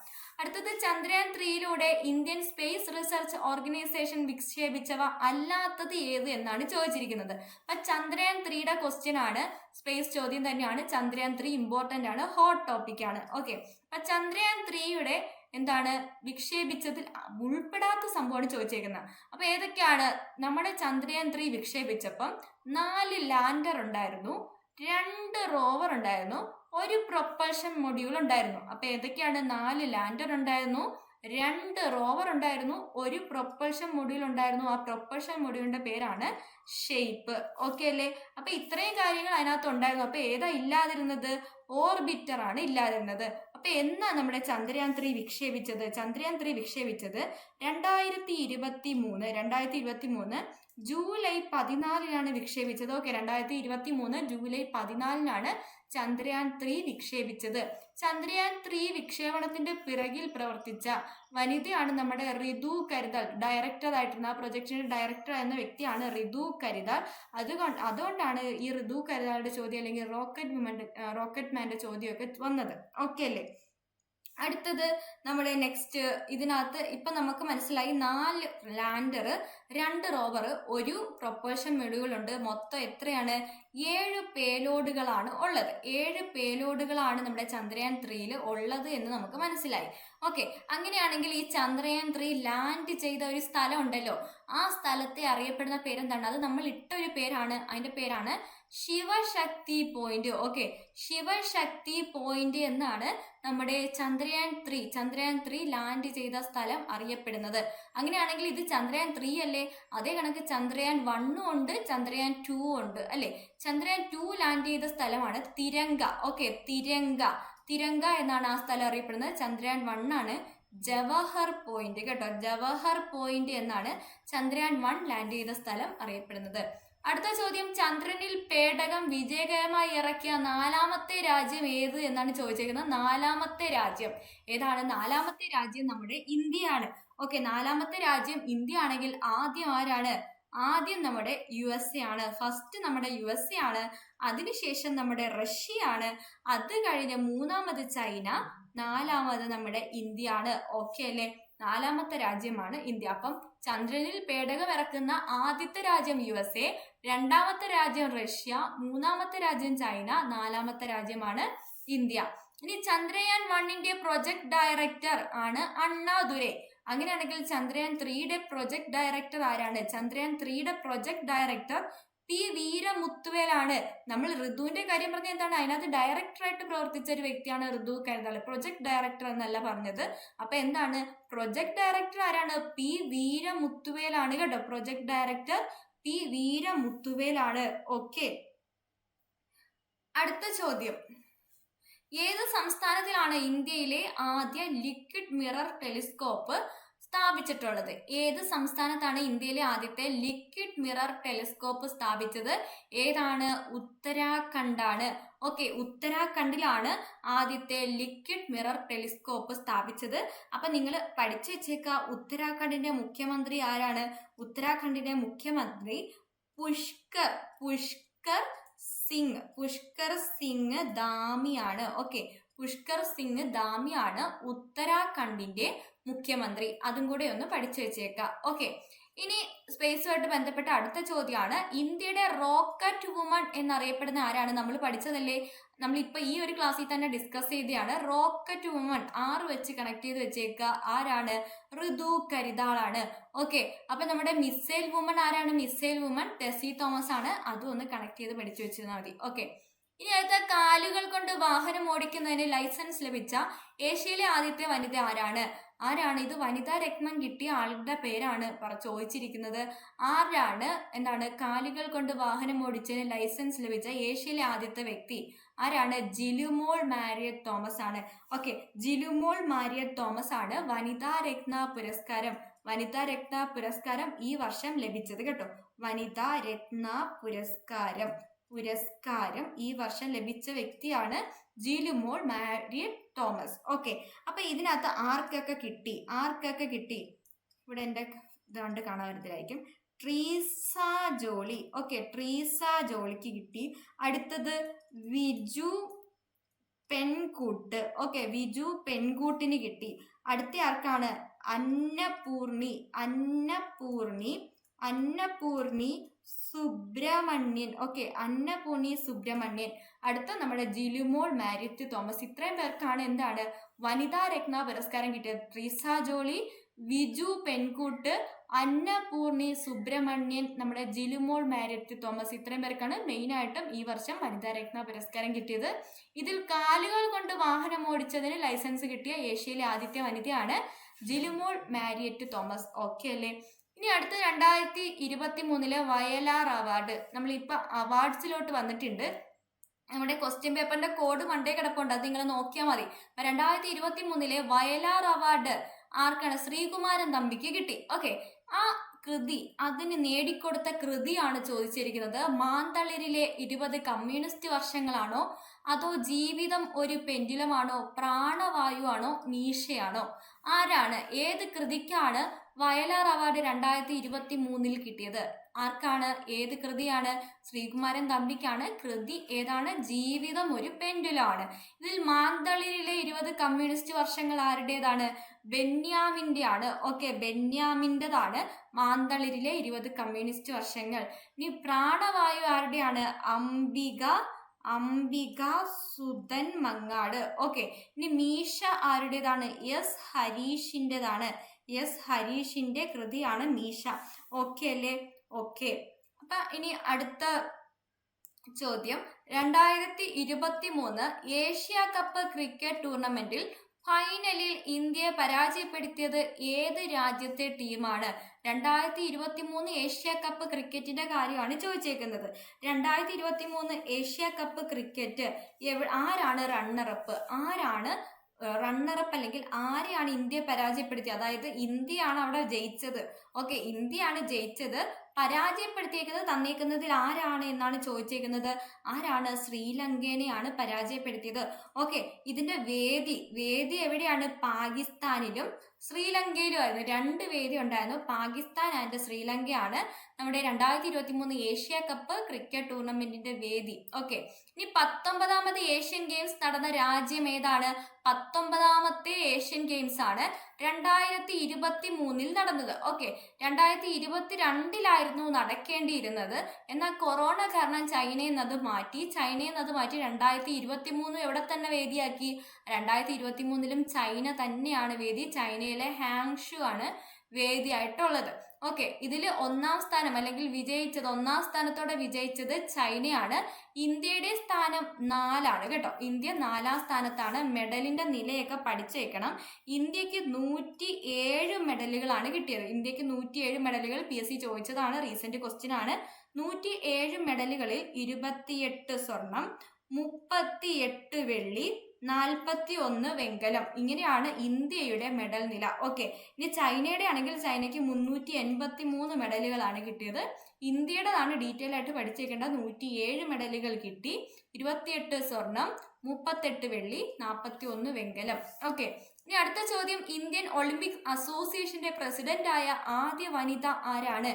അടുത്തത്, ചന്ദ്രയാൻ 3യിലൂടെ ഇന്ത്യൻ സ്പേസ് റിസർച്ച് ഓർഗനൈസേഷൻ വിക്ഷേപിച്ചവ അല്ലാത്തത് ഏത് എന്നാണ് ചോദിച്ചിരിക്കുന്നത്. അപ്പൊ ചന്ദ്രയാൻ 3യുടെ ക്വസ്റ്റ്യൻ ആണ്, സ്പേസ് ചോദ്യം തന്നെയാണ്. ചന്ദ്രയാൻ 3 ഇമ്പോർട്ടന്റ് ആണ്, ഹോട്ട് ടോപ്പിക് ആണ്. ഓക്കെ, അപ്പൊ ചന്ദ്രയാൻ 3യുടെ വിക്ഷേപിച്ചതിൽ ഉൾപ്പെടാത്ത സംഭവമാണ് ചോദിച്ചേക്കുന്നത്. അപ്പൊ ഏതൊക്കെയാണ്? നമ്മുടെ ചന്ദ്രയാൻ 3 വിക്ഷേപിച്ചപ്പം 4 ലാൻഡർ ഉണ്ടായിരുന്നു, 2 റോവർ ഉണ്ടായിരുന്നു, 1 പ്രൊപ്പൽഷൻ മൊഡ്യൂൾ ഉണ്ടായിരുന്നു. അപ്പൊ ഏതൊക്കെയാണ്? 4 ലാൻഡർ ഉണ്ടായിരുന്നു, 2 റോവർ ഉണ്ടായിരുന്നു, 1 പ്രൊപ്പൽഷൻ മൊഡ്യൂൾ ഉണ്ടായിരുന്നു. ആ പ്രൊപ്പൽഷൻ മൊഡ്യൂളിന്റെ പേരാണ് ഷേപ്പ്. ഓക്കെ അല്ലേ? അപ്പൊ ഇത്രയും കാര്യങ്ങൾ അതിനകത്ത് ഉണ്ടായിരുന്നു. അപ്പൊ ഏതാ ഇല്ലാതിരുന്നത്? ഓർബിറ്റർ ആണ് ഇല്ലാതിരുന്നത്. അപ്പൊ എന്നാ നമ്മുടെ ചന്ദ്രയാൻ 3 വിക്ഷേപിച്ചത്? ചന്ദ്രയാൻ 3 വിക്ഷേപിച്ചത് 2023 ജൂലൈ 14-നാണ് വിക്ഷേപിച്ചത്. ഓക്കെ, 2023 ജൂലൈ 14-നാണ് ചന്ദ്രയാൻ 3 വിക്ഷേപിച്ചത്. ചന്ദ്രയാൻ 3 വിക്ഷേപണത്തിന്റെ പിറകിൽ പ്രവർത്തിച്ച വനിതയാണ് നമ്മുടെ ഋതു കരിതാൾ. ഡയറക്ടറായിട്ടുള്ള പ്രൊജക്ടിന്റെ ഡയറക്ടർ എന്ന വ്യക്തിയാണ് ഋതു കരിതാൾ. അതുകൊണ്ടാണ് ഈ ഋതു കരിതാളുടെ ചോദ്യം അല്ലെങ്കിൽ റോക്കറ്റ് മാന്റെ ചോദ്യമൊക്കെ വന്നത്. ഓക്കെ അല്ലേ? അടുത്തത് നമ്മുടെ നെക്സ്റ്റ് ഇതിനകത്ത് ഇപ്പൊ നമുക്ക് മനസ്സിലായി 4 ലാൻഡർ 2 റോവർ ഒരു പ്രൊപ്പൽഷൻ മൊഡ്യൂളുണ്ട്. മൊത്തം എത്രയാണ്? 7 പേലോഡുകളാണ് ഉള്ളത്. 7 പേലോഡുകളാണ് നമ്മുടെ ചന്ദ്രയാൻ 3യിൽ ഉള്ളത് എന്ന് നമുക്ക് മനസ്സിലായി. ഓക്കെ, അങ്ങനെയാണെങ്കിൽ ഈ ചന്ദ്രയാൻ 3 ലാൻഡ് ചെയ്ത ഒരു സ്ഥലം ഉണ്ടല്ലോ, ആ സ്ഥലത്തെ അറിയപ്പെടുന്ന പേരെന്താണ്? അത് നമ്മൾ ഇട്ട ഒരു പേരാണ്. അതിന്റെ പേരാണ് Sivasakthi point. Okay, Sivasakthi point എന്നാണ് നമ്മുടെ ചന്ദ്രയാൻ 3 ലാൻഡ് ചെയ്ത സ്ഥലം അറിയപ്പെടുന്നത്. അങ്ങനെയാണെങ്കിൽ ഇത് ചന്ദ്രയാൻ 3 അല്ലേ? അതേ കണക്ക് ചന്ദ്രയാൻ 1 ഉണ്ട്, ചന്ദ്രയാൻ 2 ഉണ്ട് അല്ലെ? ചന്ദ്രയാൻ 2 ലാൻഡ് ചെയ്ത സ്ഥലമാണ് തിരങ്ക. ഓക്കെ, തിരങ്ക എന്നാണ് ആ സ്ഥലം അറിയപ്പെടുന്നത്. ചന്ദ്രയാൻ 1 ആണ് ജവഹർ പോയിന്റ് കേട്ടോ. ജവഹർ പോയിന്റ് എന്നാണ് ചന്ദ്രയാൻ 1 ലാൻഡ് ചെയ്ത സ്ഥലം അറിയപ്പെടുന്നത്. അടുത്ത ചോദ്യം, ചന്ദ്രനിൽ പേടകം വിജയകരമായി ഇറക്കിയ 4ാമത്തെ രാജ്യം ഏത് എന്നാണ് ചോദിച്ചിരിക്കുന്നത്. 4ാമത്തെ രാജ്യം ഏതാണ്? 4ാമത്തെ രാജ്യം നമ്മുടെ ഇന്ത്യയാണ്. ഓക്കെ, 4ാമത്തെ രാജ്യം ഇന്ത്യ ആണെങ്കിൽ ആദ്യം ആരാണ്? ആദ്യം നമ്മുടെ USA ആണ്. ഫസ്റ്റ് നമ്മുടെ USA ആണ്. അതിനുശേഷം നമ്മുടെ റഷ്യ ആണ്. അത് കഴിഞ്ഞ് 3ാമത് ചൈന, 4ാമത് നമ്മുടെ ഇന്ത്യ ആണ്. ഓക്കെ അല്ലേ? 4ാമത്തെ രാജ്യമാണ് ഇന്ത്യ. അപ്പം ചന്ദ്രനിൽ പേടകം ഇറക്കുന്ന ആദ്യത്തെ രാജ്യം USA, 2ാമത്തെ രാജ്യം റഷ്യ, 3ാമത്തെ രാജ്യം ചൈന, 4ാമത്തെ രാജ്യമാണ് ഇന്ത്യ. ഇനി ചന്ദ്രയാൻ 1ന്റെ പ്രൊജക്ട് ഡയറക്ടർ ആണ് അണ്ണാദുരൈ. അങ്ങനെയാണെങ്കിൽ ചന്ദ്രയാൻ 3യുടെ പ്രൊജക്ട് ഡയറക്ടർ ആരാണ്? ചന്ദ്രയാൻ 3യുടെ പ്രൊജക്ട് ഡയറക്ടർ P. വീരമുത്തുവേലാണ്. നമ്മൾ ഋതുവിന്റെ കാര്യം പറഞ്ഞ എന്താണ്? അതിനകത്ത് ഡയറക്ടറായിട്ട് പ്രവർത്തിച്ച ഒരു വ്യക്തിയാണ് ഋതു കരുതാൾ. പ്രൊജക്ട് ഡയറക്ടർ എന്നല്ല പറഞ്ഞത്. അപ്പൊ എന്താണ്? പ്രൊജക്ട് ഡയറക്ടർ ആരാണ്? P. വീരമുത്തുവേലാണ് കേട്ടോ. Project director P. വീരമുത്തുവേലാണ്. ഓക്കെ, അടുത്ത ചോദ്യം, ഏത് സംസ്ഥാനത്തിലാണ് ഇന്ത്യയിലെ ആദ്യ ലിക്വിഡ് മിറർ ടെലിസ്കോപ്പ് സ്ഥാപിച്ചിട്ടുള്ളത്? ഏത് സംസ്ഥാനത്താണ് ഇന്ത്യയിലെ ആദ്യത്തെ ലിക്വിഡ് മിറർ ടെലിസ്കോപ്പ് സ്ഥാപിച്ചത്? ഏതാണ്? ഉത്തരാഖണ്ഡാണ്. ഓക്കെ, ഉത്തരാഖണ്ഡിലാണ് ആദ്യത്തെ ലിക്വിഡ് മിറർ ടെലിസ്കോപ്പ് സ്ഥാപിച്ചത്. അപ്പൊ നിങ്ങൾ പഠിച്ചു വെച്ചേക്ക, ഉത്തരാഖണ്ഡിന്റെ മുഖ്യമന്ത്രി ആരാണ്? ഉത്തരാഖണ്ഡിന്റെ മുഖ്യമന്ത്രി പുഷ്കർ സിംഗ് ധാമിയാണ്. ഓക്കെ, പുഷ്കർ സിംഗ് ധാമിയാണ് ഉത്തരാഖണ്ഡിന്റെ മുഖ്യമന്ത്രി. അതും കൂടെ ഒന്ന് പഠിച്ചു വെച്ചേക്കാം. ഓക്കെ, ഇനി സ്പേസുമായിട്ട് ബന്ധപ്പെട്ട അടുത്ത ചോദ്യമാണ്, ഇന്ത്യയുടെ റോക്കറ്റ് വുമൺ എന്നറിയപ്പെടുന്ന ആരാണ്? നമ്മൾ പഠിച്ചതല്ലേ, നമ്മളിപ്പോ ഈ ഒരു ക്ലാസ്സിൽ തന്നെ ഡിസ്കസ് ചെയ്തതാണ്. റോക്കറ്റ് വുമൺ 6 വെച്ച് കണക്ട് ചെയ്ത് വെച്ചേക്കുക. ആരാണ്? ഋതു കരിതാളാണ്. ഓക്കെ, അപ്പൊ നമ്മുടെ മിസൈൽ വുമൺ ആരാണ്? മിസൈൽ വുമൺ ടെസി തോമസ് ആണ്. അതും ഒന്ന് കണക്ട് ചെയ്ത് പഠിച്ചു വെച്ചിരുന്നാൽ മതി. ഓക്കെ, ഇനി അടുത്ത, കാലുകൾ കൊണ്ട് വാഹനം ഓടിക്കുന്നതിന് ലൈസൻസ് ലഭിച്ച ഏഷ്യയിലെ ആദ്യത്തെ വനിത ആരാണ്? ഇത് വനിതാ രത്നം കിട്ടിയ ആളുടെ പേരാണ് ചോദിച്ചിരിക്കുന്നത്. ആരാണ് എന്താണ് കാലുകൾ കൊണ്ട് വാഹനം ഓടിച്ചതിന് ലൈസൻസ് ലഭിച്ച ഏഷ്യയിലെ ആദ്യത്തെ വ്യക്തി ആരാണ്? ജിലുമോൾ മാരിയറ്റ് തോമസ് ആണ്. ഓക്കെ, ജിലുമോൾ മാരിയറ്റ് തോമസ് ആണ് വനിതാ രത്ന പുരസ്കാരം ഈ വർഷം ലഭിച്ചത് കേട്ടോ. വനിതാ രത്ന പുരസ്കാരം ഈ വർഷം ലഭിച്ച വ്യക്തിയാണ് ജിലുമോൾ മാരിയറ്റ് തോമസ്. ഓക്കെ, അപ്പൊ ഇതിനകത്ത് ആർക്കൊക്കെ കിട്ടി? ഇവിടെ എൻ്റെ ഇതുകൊണ്ട് കാണാൻ വരുന്നതായിരിക്കും. ട്രീസ ജോളി. ഓക്കെ, ട്രീസ ജോളിക്ക് കിട്ടി. അടുത്തത് വിജു പെൺകൂട്ട്. ഓക്കെ, വിജു പെൺകൂട്ടിന് കിട്ടി. അടുത്ത ആർക്കാണ്? അന്നപൂർണി സുബ്രഹ്മണ്യൻ. ഓക്കെ, അന്നപൂർണി സുബ്രഹ്മണ്യൻ. അടുത്ത നമ്മുടെ ജിലുമോൾ മാരിയറ്റ് തോമസ്. ഇത്രയും പേർക്കാണ് എന്താണ് വനിതാ രത്ന പുരസ്കാരം കിട്ടിയത്. ട്രീസ ജോളി, വിജു പെൺകൂട്ട്, അന്നപൂർണി സുബ്രഹ്മണ്യൻ, നമ്മുടെ ജിലുമോൾ മാരിയറ്റ് തോമസ്. ഇത്രയും പേർക്കാണ് മെയിനായിട്ടും ഈ വർഷം വനിതാ രത്ന പുരസ്കാരം കിട്ടിയത്. ഇതിൽ കാലുകൾ കൊണ്ട് വാഹനം ഓടിച്ചതിന് ലൈസൻസ് കിട്ടിയ ഏഷ്യയിലെ ആദ്യത്തെ വനിതയാണ് ജിലുമോൾ മാരിയറ്റ് തോമസ്. ഓക്കെ അല്ലേ? ഇനി അടുത്ത 2023 വയലാർ അവാർഡ്. നമ്മളിപ്പോൾ അവാർഡ്സിലോട്ട് വന്നിട്ടുണ്ട്. നമ്മുടെ ക്വസ്റ്റ്യൻ പേപ്പറിന്റെ കോഡ് മണ്ടേ കിടപ്പുണ്ട്, അത് നിങ്ങൾ നോക്കിയാൽ മതി. 2023 വയലാർ അവാർഡ് ആർക്കാണ്? ശ്രീകുമാരൻ തമ്പിക്ക് കിട്ടി. ഓക്കെ, ആ കൃതി, അതിന് നേടിക്കൊടുത്ത കൃതിയാണ് ചോദിച്ചിരിക്കുന്നത്. മാന്തളിരിലെ 20 കമ്മ്യൂണിസ്റ്റ് വർഷങ്ങളാണോ, അതോ ജീവിതം ഒരു പെൻഡുലമാണോ, പ്രാണവായു ആണോ, മീശയാണോ? ആരാണ്? ഏത് കൃതിക്കാണ് വയലാർ അവാർഡ് 2023 കിട്ടിയത്? ആർക്കാണ്? ഏത് കൃതിയാണ്? ശ്രീകുമാരൻ തമ്പിക്കാണ്. കൃതി ഏതാണ്? ജീവിതം ഒരു പെൻഡുലാണ്. ഇതിൽ മാന്തളിരിലെ 20 കമ്മ്യൂണിസ്റ്റ് വർഷങ്ങൾ ആരുടേതാണ്? ബെന്യാമിന്റെ ആണ്. ഓക്കെ, ബെന്യാമിൻ്റെതാണ് മാന്തളിരിലെ 20 കമ്മ്യൂണിസ്റ്റ് വർഷങ്ങൾ. ഇനി പ്രാണവായു ആരുടെയാണ്? അംബിക സുധൻ മങ്ങാട്. ഓക്കെ, ഇനി മീശ ആരുടേതാണ്? എസ് ഹരീഷിൻ്റെതാണ്. എസ് ഹരീഷിന്റെ കൃതിയാണ് മീശ. ഓക്കെ അല്ലേ? ഓക്കെ. അപ്പൊ ഇനി അടുത്ത ചോദ്യം, 2023 ഏഷ്യ കപ്പ് ക്രിക്കറ്റ് ടൂർണമെന്റിൽ ഫൈനലിൽ ഇന്ത്യയെ പരാജയപ്പെടുത്തിയത് ഏത് രാജ്യത്തെ ടീമാണ്? 2023 ഏഷ്യ കപ്പ് ക്രിക്കറ്റിന്റെ കാര്യമാണ് ചോദിച്ചേക്കുന്നത്. 2023 ഏഷ്യ കപ്പ് ക്രിക്കറ്റ് ആരാണ് റണ്ണറപ്പ്? അല്ലെങ്കിൽ ആരെയാണ് ഇന്ത്യ പരാജയപ്പെടുത്തിയത്? അതായത് ഇന്ത്യയാണ് അവിടെ ജയിച്ചത്. ഓക്കെ, ഇന്ത്യയാണ് ജയിച്ചത്. പരാജയപ്പെടുത്തിയേക്കുന്നത് തന്നേക്കുന്നതിൽ ആരാണ് എന്നാണ് ചോദിച്ചേക്കുന്നത്. ആരാണ്? ശ്രീലങ്കേനെയാണ് പരാജയപ്പെടുത്തിയത്. ഓക്കെ, ഇതിന്റെ വേദി എവിടെയാണ്? പാകിസ്ഥാനിലും ശ്രീലങ്കയിലും ആയിരുന്നു. 2 വേദി ഉണ്ടായിരുന്നു. പാകിസ്ഥാൻ ആൻഡ് ശ്രീലങ്കയാണ് നമ്മുടെ 2023 ഏഷ്യ കപ്പ് ക്രിക്കറ്റ് ടൂർണമെന്റിന്റെ വേദി. ഓക്കെ, ഇനി 19ാമത് ഏഷ്യൻ ഗെയിംസ് നടന്ന രാജ്യം ഏതാണ്? 19ാമത്തെ ഏഷ്യൻ ഗെയിംസ് ആണ് 2023 നടന്നത്. ഓക്കെ, 2022 നടക്കേണ്ടിയിരുന്നത്. എന്നാൽ കൊറോണ കാരണം ചൈനയിൽ നിന്ന് അത് മാറ്റി 2023 എവിടെ തന്നെ വേദിയാക്കി? 2023 ചൈന തന്നെയാണ് വേദി. ചൈനയിലെ ഹാങ്ഷു ആണ് വേദിയായിട്ടുള്ളത്. ഓക്കെ, ഇതിൽ ഒന്നാം സ്ഥാനം അല്ലെങ്കിൽ ഒന്നാം സ്ഥാനത്തോടെ വിജയിച്ചത് ചൈനയാണ്. ഇന്ത്യയുടെ സ്ഥാനം 4 കേട്ടോ. ഇന്ത്യ 4ാം സ്ഥാനത്താണ്. മെഡലിന്റെ നിലയൊക്കെ പഠിച്ചേക്കണം. ഇന്ത്യക്ക് 107 മെഡലുകളാണ് കിട്ടിയത്. ഇന്ത്യക്ക് 107 മെഡലുകൾ PSC ചോദിച്ചതാണ്. റീസെന്റ് ക്വസ്റ്റ്യൻ ആണ്. 107 മെഡലുകളിൽ 28 സ്വർണം, 38 വെള്ളി, 41 വെങ്കലം. ഇങ്ങനെയാണ് ഇന്ത്യയുടെ മെഡൽ നില. ഓക്കെ, ഇനി ചൈനയുടെ ആണെങ്കിൽ ചൈനയ്ക്ക് 383 മെഡലുകളാണ് കിട്ടിയത്. ഇന്ത്യയുടേതാണ് ഡീറ്റെയിൽ ആയിട്ട് പഠിച്ചേക്കേണ്ട. 107 മെഡലുകൾ കിട്ടി. 28 സ്വർണം, 38 വെള്ളി, 41 വെങ്കലം. ഓക്കെ, ഇനി അടുത്ത ചോദ്യം, ഇന്ത്യൻ ഒളിമ്പിക് അസോസിയേഷന്റെ പ്രസിഡന്റ് ആയ ആദ്യ വനിത ആരാണ്?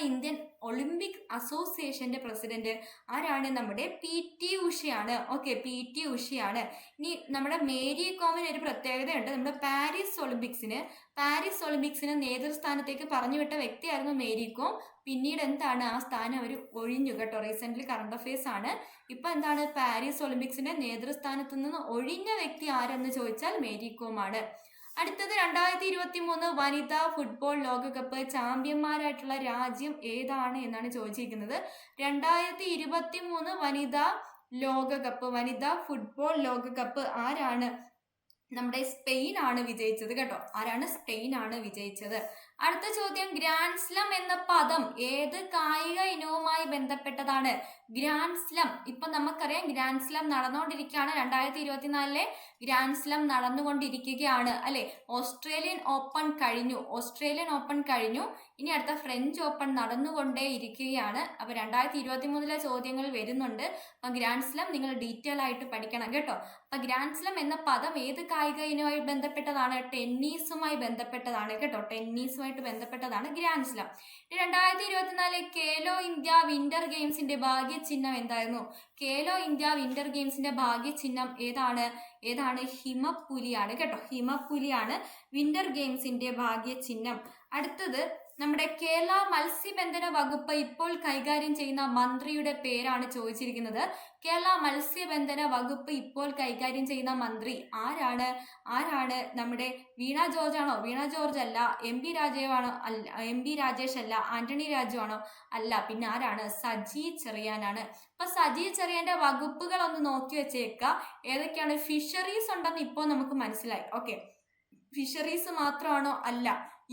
ഇന്ത്യൻ ഒളിമ്പിക് അസോസിയേഷന്റെ പ്രസിഡന്റ് ആരാണ്? നമ്മുടെ PT ഉഷയാണ്. ഓക്കെ, PT ഉഷയാണ്. ഇനി നമ്മുടെ മേരി കോമിന് ഒരു പ്രത്യേകതയുണ്ട്. നമ്മുടെ പാരീസ് ഒളിമ്പിക്സിന് നേതൃസ്ഥാനത്തേക്ക് പറഞ്ഞുവിട്ട വ്യക്തിയായിരുന്നു മേരി കോം. പിന്നീട് എന്താണ്? ആ സ്ഥാനം അവർ ഒഴിഞ്ഞു കേട്ടോ. റീസെന്റ് കറണ്ട് അഫയേഴ്സ് ആണ്. ഇപ്പൊ എന്താണ്? പാരീസ് ഒളിമ്പിക്സിന്റെ നേതൃസ്ഥാനത്ത് നിന്ന് ഒഴിഞ്ഞ വ്യക്തി ആരെന്ന് ചോദിച്ചാൽ മേരി കോം ആണ്. അടുത്തത് 2023 വനിതാ ഫുട്ബോൾ ലോകകപ്പ് ചാമ്പ്യന്മാരായിട്ടുള്ള രാജ്യം ഏതാണ് എന്നാണ് ചോദിച്ചിരിക്കുന്നത്. 2023 വനിതാ ഫുട്ബോൾ ലോകകപ്പ് ആരാണ്? നമ്മുടെ സ്പെയിൻ ആണ് വിജയിച്ചത് കേട്ടോ. സ്പെയിൻ ആണ് വിജയിച്ചത്. അടുത്ത ചോദ്യം, ഗ്രാൻഡ് സ്ലം എന്ന പദം ഏത് കായിക ഇനവുമായി ബന്ധപ്പെട്ടതാണ്? ഗ്രാൻഡ് സ്ലം ഇപ്പൊ നമുക്കറിയാം, ഗ്രാൻഡ് സ്ലം നടന്നുകൊണ്ടിരിക്കുകയാണ്. 2024 ഗ്രാൻഡ് സ്ലം നടന്നുകൊണ്ടിരിക്കുകയാണ് അല്ലെ. ഓസ്ട്രേലിയൻ ഓപ്പൺ കഴിഞ്ഞു. ഇനി അടുത്ത ഫ്രഞ്ച് ഓപ്പൺ നടന്നുകൊണ്ടേ ഇരിക്കുകയാണ്. അപ്പൊ 2023 ചോദ്യങ്ങൾ വരുന്നുണ്ട്. അപ്പൊ ഗ്രാൻഡ് സ്ലം നിങ്ങൾ ഡീറ്റെയിൽ ആയിട്ട് പഠിക്കണം കേട്ടോ. അപ്പൊ ഗ്രാൻഡ് സ്ലം എന്ന പദം ഏത് കായിക ഇനവുമായി ബന്ധപ്പെട്ടതാണ്? ടെന്നീസുമായി ബന്ധപ്പെട്ടതാണ് കേട്ടോ. ടെന്നീസുമായിട്ട് ബന്ധപ്പെട്ടതാണ് grand slam. 2024 Khelo India winter ഗെയിംസിന്റെ ഭാഗ്യചിഹ്നം എന്തായിരുന്നു? ഖേലോ ഇന്ത്യ വിന്റർ ഗെയിംസിന്റെ ഭാഗ്യചിഹ്നം ഏതാണ്? ഹിമപ്പുലിയാണ് കേട്ടോ. ഹിമപ്പുലിയാണ് വിന്റർ ഗെയിംസിന്റെ ഭാഗ്യചിഹ്നം. അടുത്തത്, നമ്മുടെ കേരള മത്സ്യബന്ധന വകുപ്പ് ഇപ്പോൾ കൈകാര്യം ചെയ്യുന്ന മന്ത്രിയുടെ പേരാണ് ചോദിച്ചിരിക്കുന്നത്. കേരള മത്സ്യബന്ധന വകുപ്പ് ഇപ്പോൾ കൈകാര്യം ചെയ്യുന്ന മന്ത്രി ആരാണ്? നമ്മുടെ വീണ ജോർജ് ആണോ? വീണ ജോർജ് അല്ല. MP രാജേഷ് അല്ല. ആന്റണി രാജു ആണോ? അല്ല. പിന്നെ ആരാണ്? സജി ചെറിയാനാണ്. അപ്പൊ സജി ചെറിയാന്റെ വകുപ്പുകൾ ഒന്ന് നോക്കി വെച്ചേക്ക. ഏതൊക്കെയാണ്? ഫിഷറീസ് ഉണ്ടെന്ന് ഇപ്പോൾ നമുക്ക് മനസ്സിലായി. ഓക്കെ, ഫിഷറീസ് മാത്രമാണോ? അല്ല.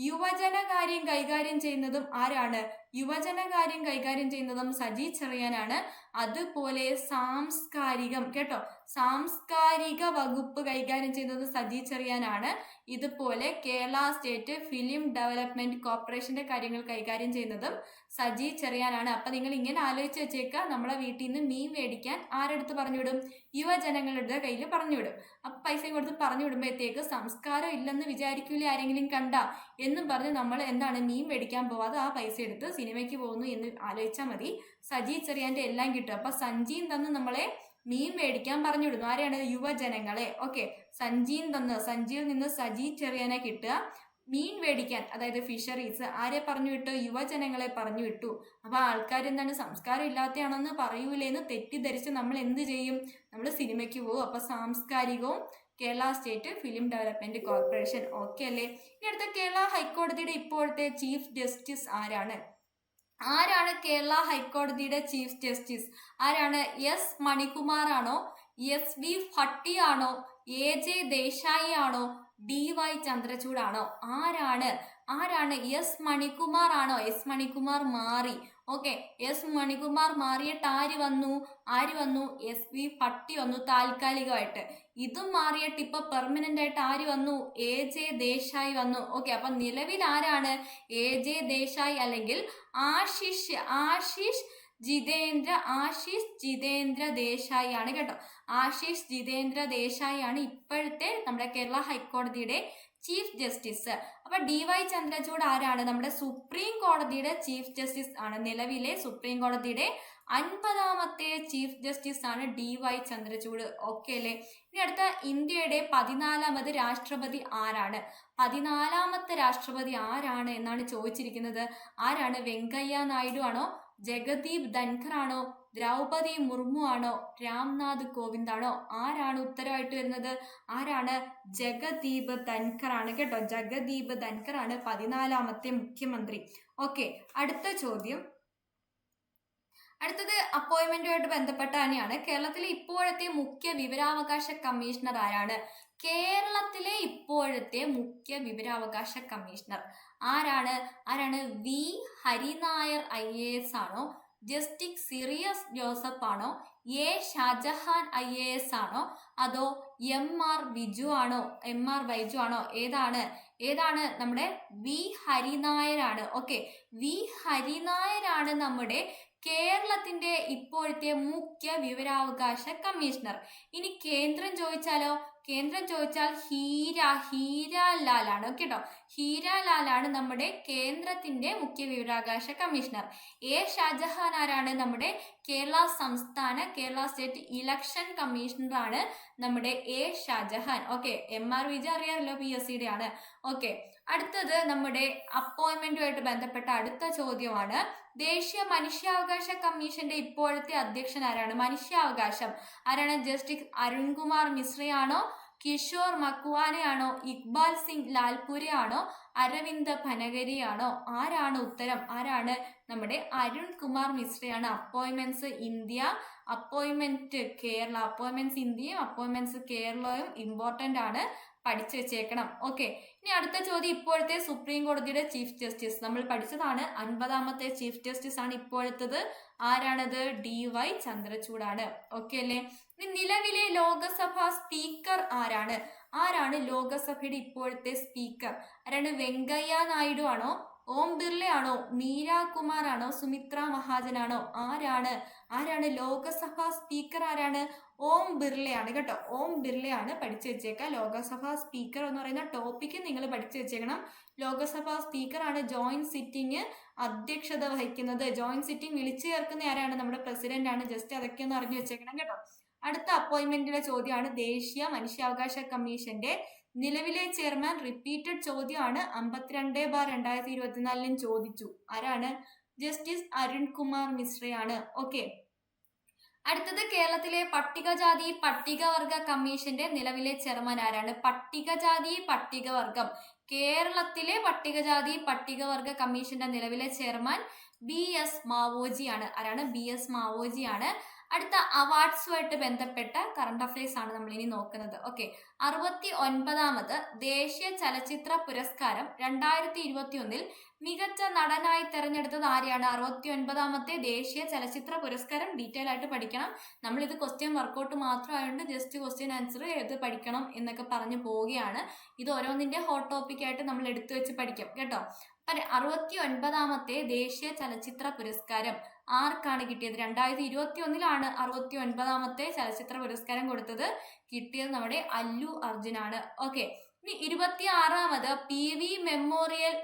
യുവജനകാര്യം കൈകാര്യം ചെയ്യുന്നതും ആരാണ്? യുവജനകാര്യം കൈകാര്യം ചെയ്യുന്നതും സജി ചെറിയാനാണ്. അതുപോലെ സാംസ്കാരികം കേട്ടോ, സാംസ്കാരിക വകുപ്പ് കൈകാര്യം ചെയ്യുന്നത് സജി ചെറിയാനാണ്. ഇതുപോലെ കേരള സ്റ്റേറ്റ് ഫിലിം ഡെവലപ്മെന്റ് കോർപ്പറേഷന്റെ കാര്യങ്ങൾ കൈകാര്യം ചെയ്യുന്നതും സജി ചെറിയാനാണ്. അപ്പൊ നിങ്ങൾ ഇങ്ങനെ ആലോചിച്ച് വെച്ചേക്കുക, നമ്മളെ വീട്ടിൽ നിന്ന് മീൻ മേടിക്കാൻ ആരെടുത്ത് പറഞ്ഞുവിടും? യുവജനങ്ങളുടെ കയ്യിൽ പറഞ്ഞുവിടും. അപ്പൊ പൈസ കൊടുത്ത് പറഞ്ഞു വിടുമ്പോഴത്തേക്ക് സംസ്കാരം ഇല്ലെന്ന് വിചാരിക്കൂലേ ആരെങ്കിലും കണ്ട? എന്നും പറഞ്ഞ് നമ്മൾ എന്താണ് മീൻ മേടിക്കാൻ പോവാതെ ആ പൈസ എടുത്ത് സിനിമയ്ക്ക് പോകുന്നു എന്ന് ആലോചിച്ചാൽ മതി. സജി ചെറിയാന്റെ എല്ലാം കിട്ടും. അപ്പൊ സഞ്ജിയും തന്ന് നമ്മളെ മീൻ മേടിക്കാൻ പറഞ്ഞു വിടുന്നു. ആരെയാണ്? യുവജനങ്ങളെ. ഓക്കെ, സഞ്ജിയിൽ നിന്ന് സജി ചെറിയാനെ കിട്ടുക. മീൻ മേടിക്കാൻ, അതായത് ഫിഷറീസ് ആരെ പറഞ്ഞു വിട്ടു? യുവജനങ്ങളെ പറഞ്ഞു വിട്ടു. അപ്പൊ ആൾക്കാർ എന്താണ് സംസ്കാരം ഇല്ലാത്തയാണെന്ന് പറയൂലേന്ന് തെറ്റിദ്ധരിച്ച് നമ്മൾ എന്ത് ചെയ്യും? നമ്മൾ സിനിമയ്ക്ക് പോകും. അപ്പൊ സാംസ്കാരികവും Kerala state film development corporation. Okay അല്ലേ? ഇനി അടുത്ത കേരള ഹൈക്കോടതിയുടെ ഇപ്പോഴത്തെ ചീഫ് ജസ്റ്റിസ് ആരാണ്? ആരാണ് കേരള ഹൈക്കോടതിയുടെ ചീഫ് ജസ്റ്റിസ്? ആരാണ്? എസ് മണികുമാർ ആണോ, എസ് വി ഭട്ടി ആണോ, എ ജെ ദേശായി ആണോ, ഡി വൈ ചന്ദ്രചൂഡ് ആണോ? ആരാണ്? എസ് മണികുമാർ ആണോ? എസ് മണികുമാർ മാറി. ഓക്കെ, എസ് മണികുമാർ മാറിയിട്ട് ആര് വന്നു? എസ് വി ഭട്ടി വന്നു താൽക്കാലികമായിട്ട്. ഇതും മാറിയിട്ട് ഇപ്പൊ പെർമനന്റ് ആയിട്ട് ആര് വന്നു? എ ജെ ദേശായി വന്നു. ഓക്കെ, അപ്പൊ നിലവിൽ ആരാണ്? എ ജെ ദേശായി അല്ലെങ്കിൽ ആശിഷ് ജിതേന്ദ്ര ദേശായി ആണ് കേട്ടോ. ആശിഷ് ജിതേന്ദ്ര ദേശായി ആണ് ഇപ്പോഴത്തെ നമ്മുടെ കേരള ഹൈക്കോടതിയുടെ ചീഫ് ജസ്റ്റിസ്. അപ്പൊ ഡി വൈ ചന്ദ്രചൂഡ് ആരാണ്? നമ്മുടെ സുപ്രീം കോടതിയുടെ ചീഫ് ജസ്റ്റിസ് ആണ്. നിലവിലെ സുപ്രീം കോടതിയുടെ 50ാമത്തെ ചീഫ് ജസ്റ്റിസ് ആണ് ഡി വൈ ചന്ദ്രചൂഡ്. ഓക്കെ അല്ലേ? ഇനി അടുത്ത ഇന്ത്യയുടെ 14ാമത് രാഷ്ട്രപതി ആരാണ്? 14ാമത്തെ രാഷ്ട്രപതി ആരാണ് എന്നാണ് ചോദിച്ചിരിക്കുന്നത്. ആരാണ്? വെങ്കയ്യ നായിഡു ആണോ, ജഗദീപ് ധൻഖർ ആണോ, ദ്രൗപതി മുർമു ആണോ, രാംനാഥ് കോവിന്ദ് ആണോ? ആരാണ് ഉത്തരവായിട്ട് വരുന്നത്? ആരാണ്? ജഗദീപ് ധൻഖർ ആണ് കേട്ടോ. ജഗദീപ് ധൻഖർ ആണ് 14ാമത്തെ മുഖ്യമന്ത്രി. ഓക്കെ, അടുത്തത് അപ്പോയിന്റ്മെന്റുമായിട്ട് ബന്ധപ്പെട്ട തന്നെയാണ്. കേരളത്തിലെ ഇപ്പോഴത്തെ മുഖ്യ വിവരാവകാശ കമ്മീഷണർ ആരാണ്? കേരളത്തിലെ ഇപ്പോഴത്തെ മുഖ്യ വിവരാവകാശ കമ്മീഷണർ ആരാണ്? വി ഹരിനായർ IAS ആണോ, ജസ്റ്റിസ് സിറിയസ് ജോസഫ് ആണോ, എ ഷാജഹാൻ IAS ആണോ, അതോ MR ബൈജു ആണോ? ഏതാണ്? നമ്മുടെ വി ഹരിനായരാണ്. ഓക്കെ, വി ഹരിനായരാണ് നമ്മുടെ കേരളത്തിന്റെ ഇപ്പോഴത്തെ മുഖ്യ വിവരാവകാശ കമ്മീഷണർ. ഇനി കേന്ദ്രം ചോദിച്ചാൽ ഹീരാലാൽ ആണ് കേട്ടോ. ഹീരാലാലാണ് നമ്മുടെ കേന്ദ്രത്തിന്റെ മുഖ്യ വിവരാവകാശ കമ്മീഷണർ. എ ഷാജഹാൻ ആരാണ്? നമ്മുടെ കേരള സ്റ്റേറ്റ് ഇലക്ഷൻ കമ്മീഷണർ ആണ് നമ്മുടെ A Shajahan. Okay, MR Baiju അറിയാമല്ലോ, PSCയുടെ ആണ്. ഓക്കെ, അടുത്തത് നമ്മുടെ അപ്പോയിന്റ്മെന്റുമായിട്ട് ബന്ധപ്പെട്ട അടുത്ത ചോദ്യമാണ്. ദേശീയ മനുഷ്യാവകാശ കമ്മീഷന്റെ ഇപ്പോഴത്തെ അധ്യക്ഷൻ ആരാണ്? മനുഷ്യാവകാശം ആരാണ്? ജസ്റ്റിസ് അരുൺകുമാർ മിശ്രയാണോ, കിഷോർ മക്വാനയാണോ, ഇക്ബാൽ സിംഗ് ലാൽപുരെ ആണോ, അരവിന്ദ് ഭനഗരിയാണോ? ആരാണ് ഉത്തരം? ആരാണ്? നമ്മുടെ അരുൺ കുമാർ മിശ്രയാണ്. Appointments India, appointment Kerala, appointments ഇന്ത്യയും അപ്പോയിന്റ്മെന്റ്സ് കേരളയും ഇമ്പോർട്ടന്റ് ആണ്, പഠിച്ചു വെച്ചേക്കണം. ഓക്കെ, ഇനി അടുത്ത ചോദ്യം. ഇപ്പോഴത്തെ സുപ്രീം കോടതിയുടെ ചീഫ് ജസ്റ്റിസ് നമ്മൾ പഠിച്ചതാണ്. 50ാമത്തെ ചീഫ് ജസ്റ്റിസ് ആണ് ഇപ്പോഴത്തത്. ആരാണത്? D Y ചന്ദ്രചൂഡാണ്. ഓക്കെ അല്ലേ? ഇനി നിലവിലെ ലോകസഭാ സ്പീക്കർ ആരാണ് ലോകസഭയുടെ ഇപ്പോഴത്തെ സ്പീക്കർ? ആരാണ്? വെങ്കയ്യ നായിഡു ആണോ, ഓം ബിർള ആണോ, മീര കുമാർ ആണോ, സുമിത്ര മഹാജൻ ആണോ? ആരാണ് ലോകസഭാ സ്പീക്കർ? ആരാണ്? ഓം ബിർളയാണ് കേട്ടോ. ഓം ബിർളയാണ്. പഠിച്ചു വെച്ചേക്കാം. ലോകസഭാ സ്പീക്കർ എന്ന് പറയുന്ന ടോപ്പിക്ക് നിങ്ങൾ പഠിച്ചു വെച്ചേക്കണം. ലോകസഭാ സ്പീക്കർ ആണ് ജോയിന്റ് സിറ്റിംഗ് അധ്യക്ഷത വഹിക്കുന്നത്. ജോയിന്റ് സിറ്റിംഗ് വിളിച്ചു ചേർക്കുന്ന ആരാണ്? നമ്മുടെ പ്രസിഡന്റ് ആണ്. ജസ്റ്റ് അതൊക്കെ ഒന്ന് അറിഞ്ഞു വെച്ചേക്കണം കേട്ടോ. അടുത്ത അപ്പോയിന്റ്മെന്റിലെ ചോദ്യമാണ് ദേശീയ മനുഷ്യാവകാശ കമ്മീഷന്റെ നിലവിലെ ചെയർമാൻ. റിപ്പീറ്റഡ് ചോദ്യമാണ്. 52/2024 ചോദിച്ചു. ആരാണ്? ജസ്റ്റിസ് അരുൺകുമാർ മിശ്രയാണ്. ഓക്കെ, അടുത്തത് കേരളത്തിലെ പട്ടികജാതി പട്ടികവർഗ കമ്മീഷന്റെ നിലവിലെ ചെയർമാൻ ആരാണ്? പട്ടികജാതി പട്ടികവർഗം, കേരളത്തിലെ പട്ടികജാതി പട്ടികവർഗ കമ്മീഷന്റെ നിലവിലെ ചെയർമാൻ BS മാവോജി ആണ്. ആരാണ്? BS മാവോജി ആണ്. അടുത്ത അവാർഡ്സുമായിട്ട് ബന്ധപ്പെട്ട കറണ്ട് അഫയേഴ്സ് ആണ് നമ്മൾ ഇനി നോക്കുന്നത്. ഓക്കെ, 69ാമത് ദേശീയ ചലച്ചിത്ര പുരസ്കാരം 2021 മികച്ച നടനായി തെരഞ്ഞെടുത്തത് ആരെയാണ്? 69ാമത്തെ ദേശീയ ചലച്ചിത്ര പുരസ്കാരം. ഡീറ്റെയിൽ ആയിട്ട് പഠിക്കണം. നമ്മളിത് ക്വസ്റ്റ്യൻ വർക്കൗട്ട് മാത്രമായതുകൊണ്ട് ജസ്റ്റ് ക്വസ്റ്റ്യൻ ആൻസർ ഏത് പഠിക്കണം എന്നൊക്കെ പറഞ്ഞു പോവുകയാണ്. ഇത് ഓരോന്നിന്റെ ഹോട്ട് ടോപ്പിക് ആയിട്ട് നമ്മൾ എടുത്തു വെച്ച് പഠിക്കാം കേട്ടോ. 69ാമത്തെ ദേശീയ ചലച്ചിത്ര പുരസ്കാരം ആർക്കാണ് കിട്ടിയത്? 2021 69ാമത്തെ ചലച്ചിത്ര പുരസ്കാരം കിട്ടിയത് നമ്മുടെ അല്ലു അർജുനാണ്. ഓക്കെ, ഇനി 26ാമത് PV മെമ്മോറിയൽ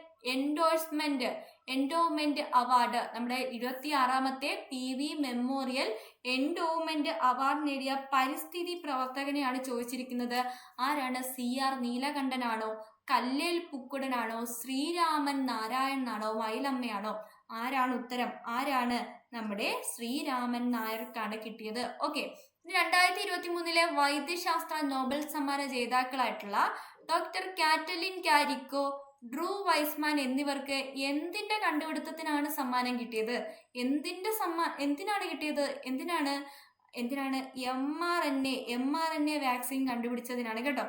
എൻഡോമെന്റ് അവാർഡ്. നമ്മുടെ 26ാമത്തെ PV മെമ്മോറിയൽ എൻഡോമെന്റ് അവാർഡ് നേടിയ പരിസ്ഥിതി പ്രവർത്തകനെയാണ് ചോദിച്ചിരിക്കുന്നത്. ആരാണ്? CR നീലകണ്ഠനാണോ, കല്ലേൽ പുക്കുടനാണോ, ശ്രീരാമൻ നാരായണനാണോ, മയിലമ്മയാണോ? ആരാണ് ഉത്തരം? ആരാണ്? നമ്മുടെ ശ്രീരാമൻ നായർക്കാണ് കിട്ടിയത്. ഓക്കെ. 2023 വൈദ്യശാസ്ത്ര നോബൽ സമ്മാന ജേതാക്കളായിട്ടുള്ള doctor Katalin Kariko, Drew Weissman എന്നിവർക്ക് എന്തിന്റെ കണ്ടുപിടുത്തത്തിനാണ് സമ്മാനം കിട്ടിയത്? എന്തിനാണ് കിട്ടിയത്? എന്തിനാണ് mRNA വാക്സിൻ കണ്ടുപിടിച്ചതിനാണ് കേട്ടോ.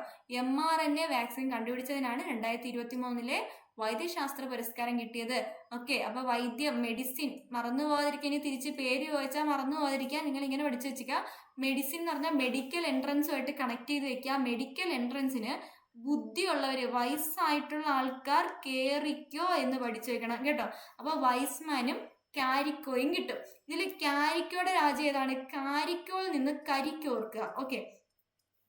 mRNA വാക്സിൻ കണ്ടുപിടിച്ചതിനാണ് 2023 വൈദ്യശാസ്ത്ര പുരസ്കാരം കിട്ടിയത്. ഓക്കെ. അപ്പൊ മെഡിസിൻ മറന്നു പോകാതിരിക്കാൻ, ഇനി തിരിച്ച് പേര് ചോദിച്ചാൽ മറന്നു പോകാതിരിക്കാൻ നിങ്ങൾ ഇങ്ങനെ പഠിച്ചു വെച്ചിരിക്കുക. മെഡിസിൻ എന്ന് പറഞ്ഞാൽ മെഡിക്കൽ എൻട്രൻസുമായിട്ട് കണക്ട് ചെയ്ത് വെക്കുക. മെഡിക്കൽ എൻട്രൻസിന് ബുദ്ധിയുള്ളവര്, വയസ്സായിട്ടുള്ള ആൾക്കാർ കേറിക്കോ എന്ന് പഠിച്ചു വെക്കണം കേട്ടോ. അപ്പൊ വൈസ്മാനും കാരിക്കോയും കിട്ടും. ഇതിൽ കാരിക്കോയുടെ രാജ്യം ഏതാണ്? കാരിക്കോയിൽ നിന്ന് കരിക്ക് ഓർക്കുക. ഓക്കെ.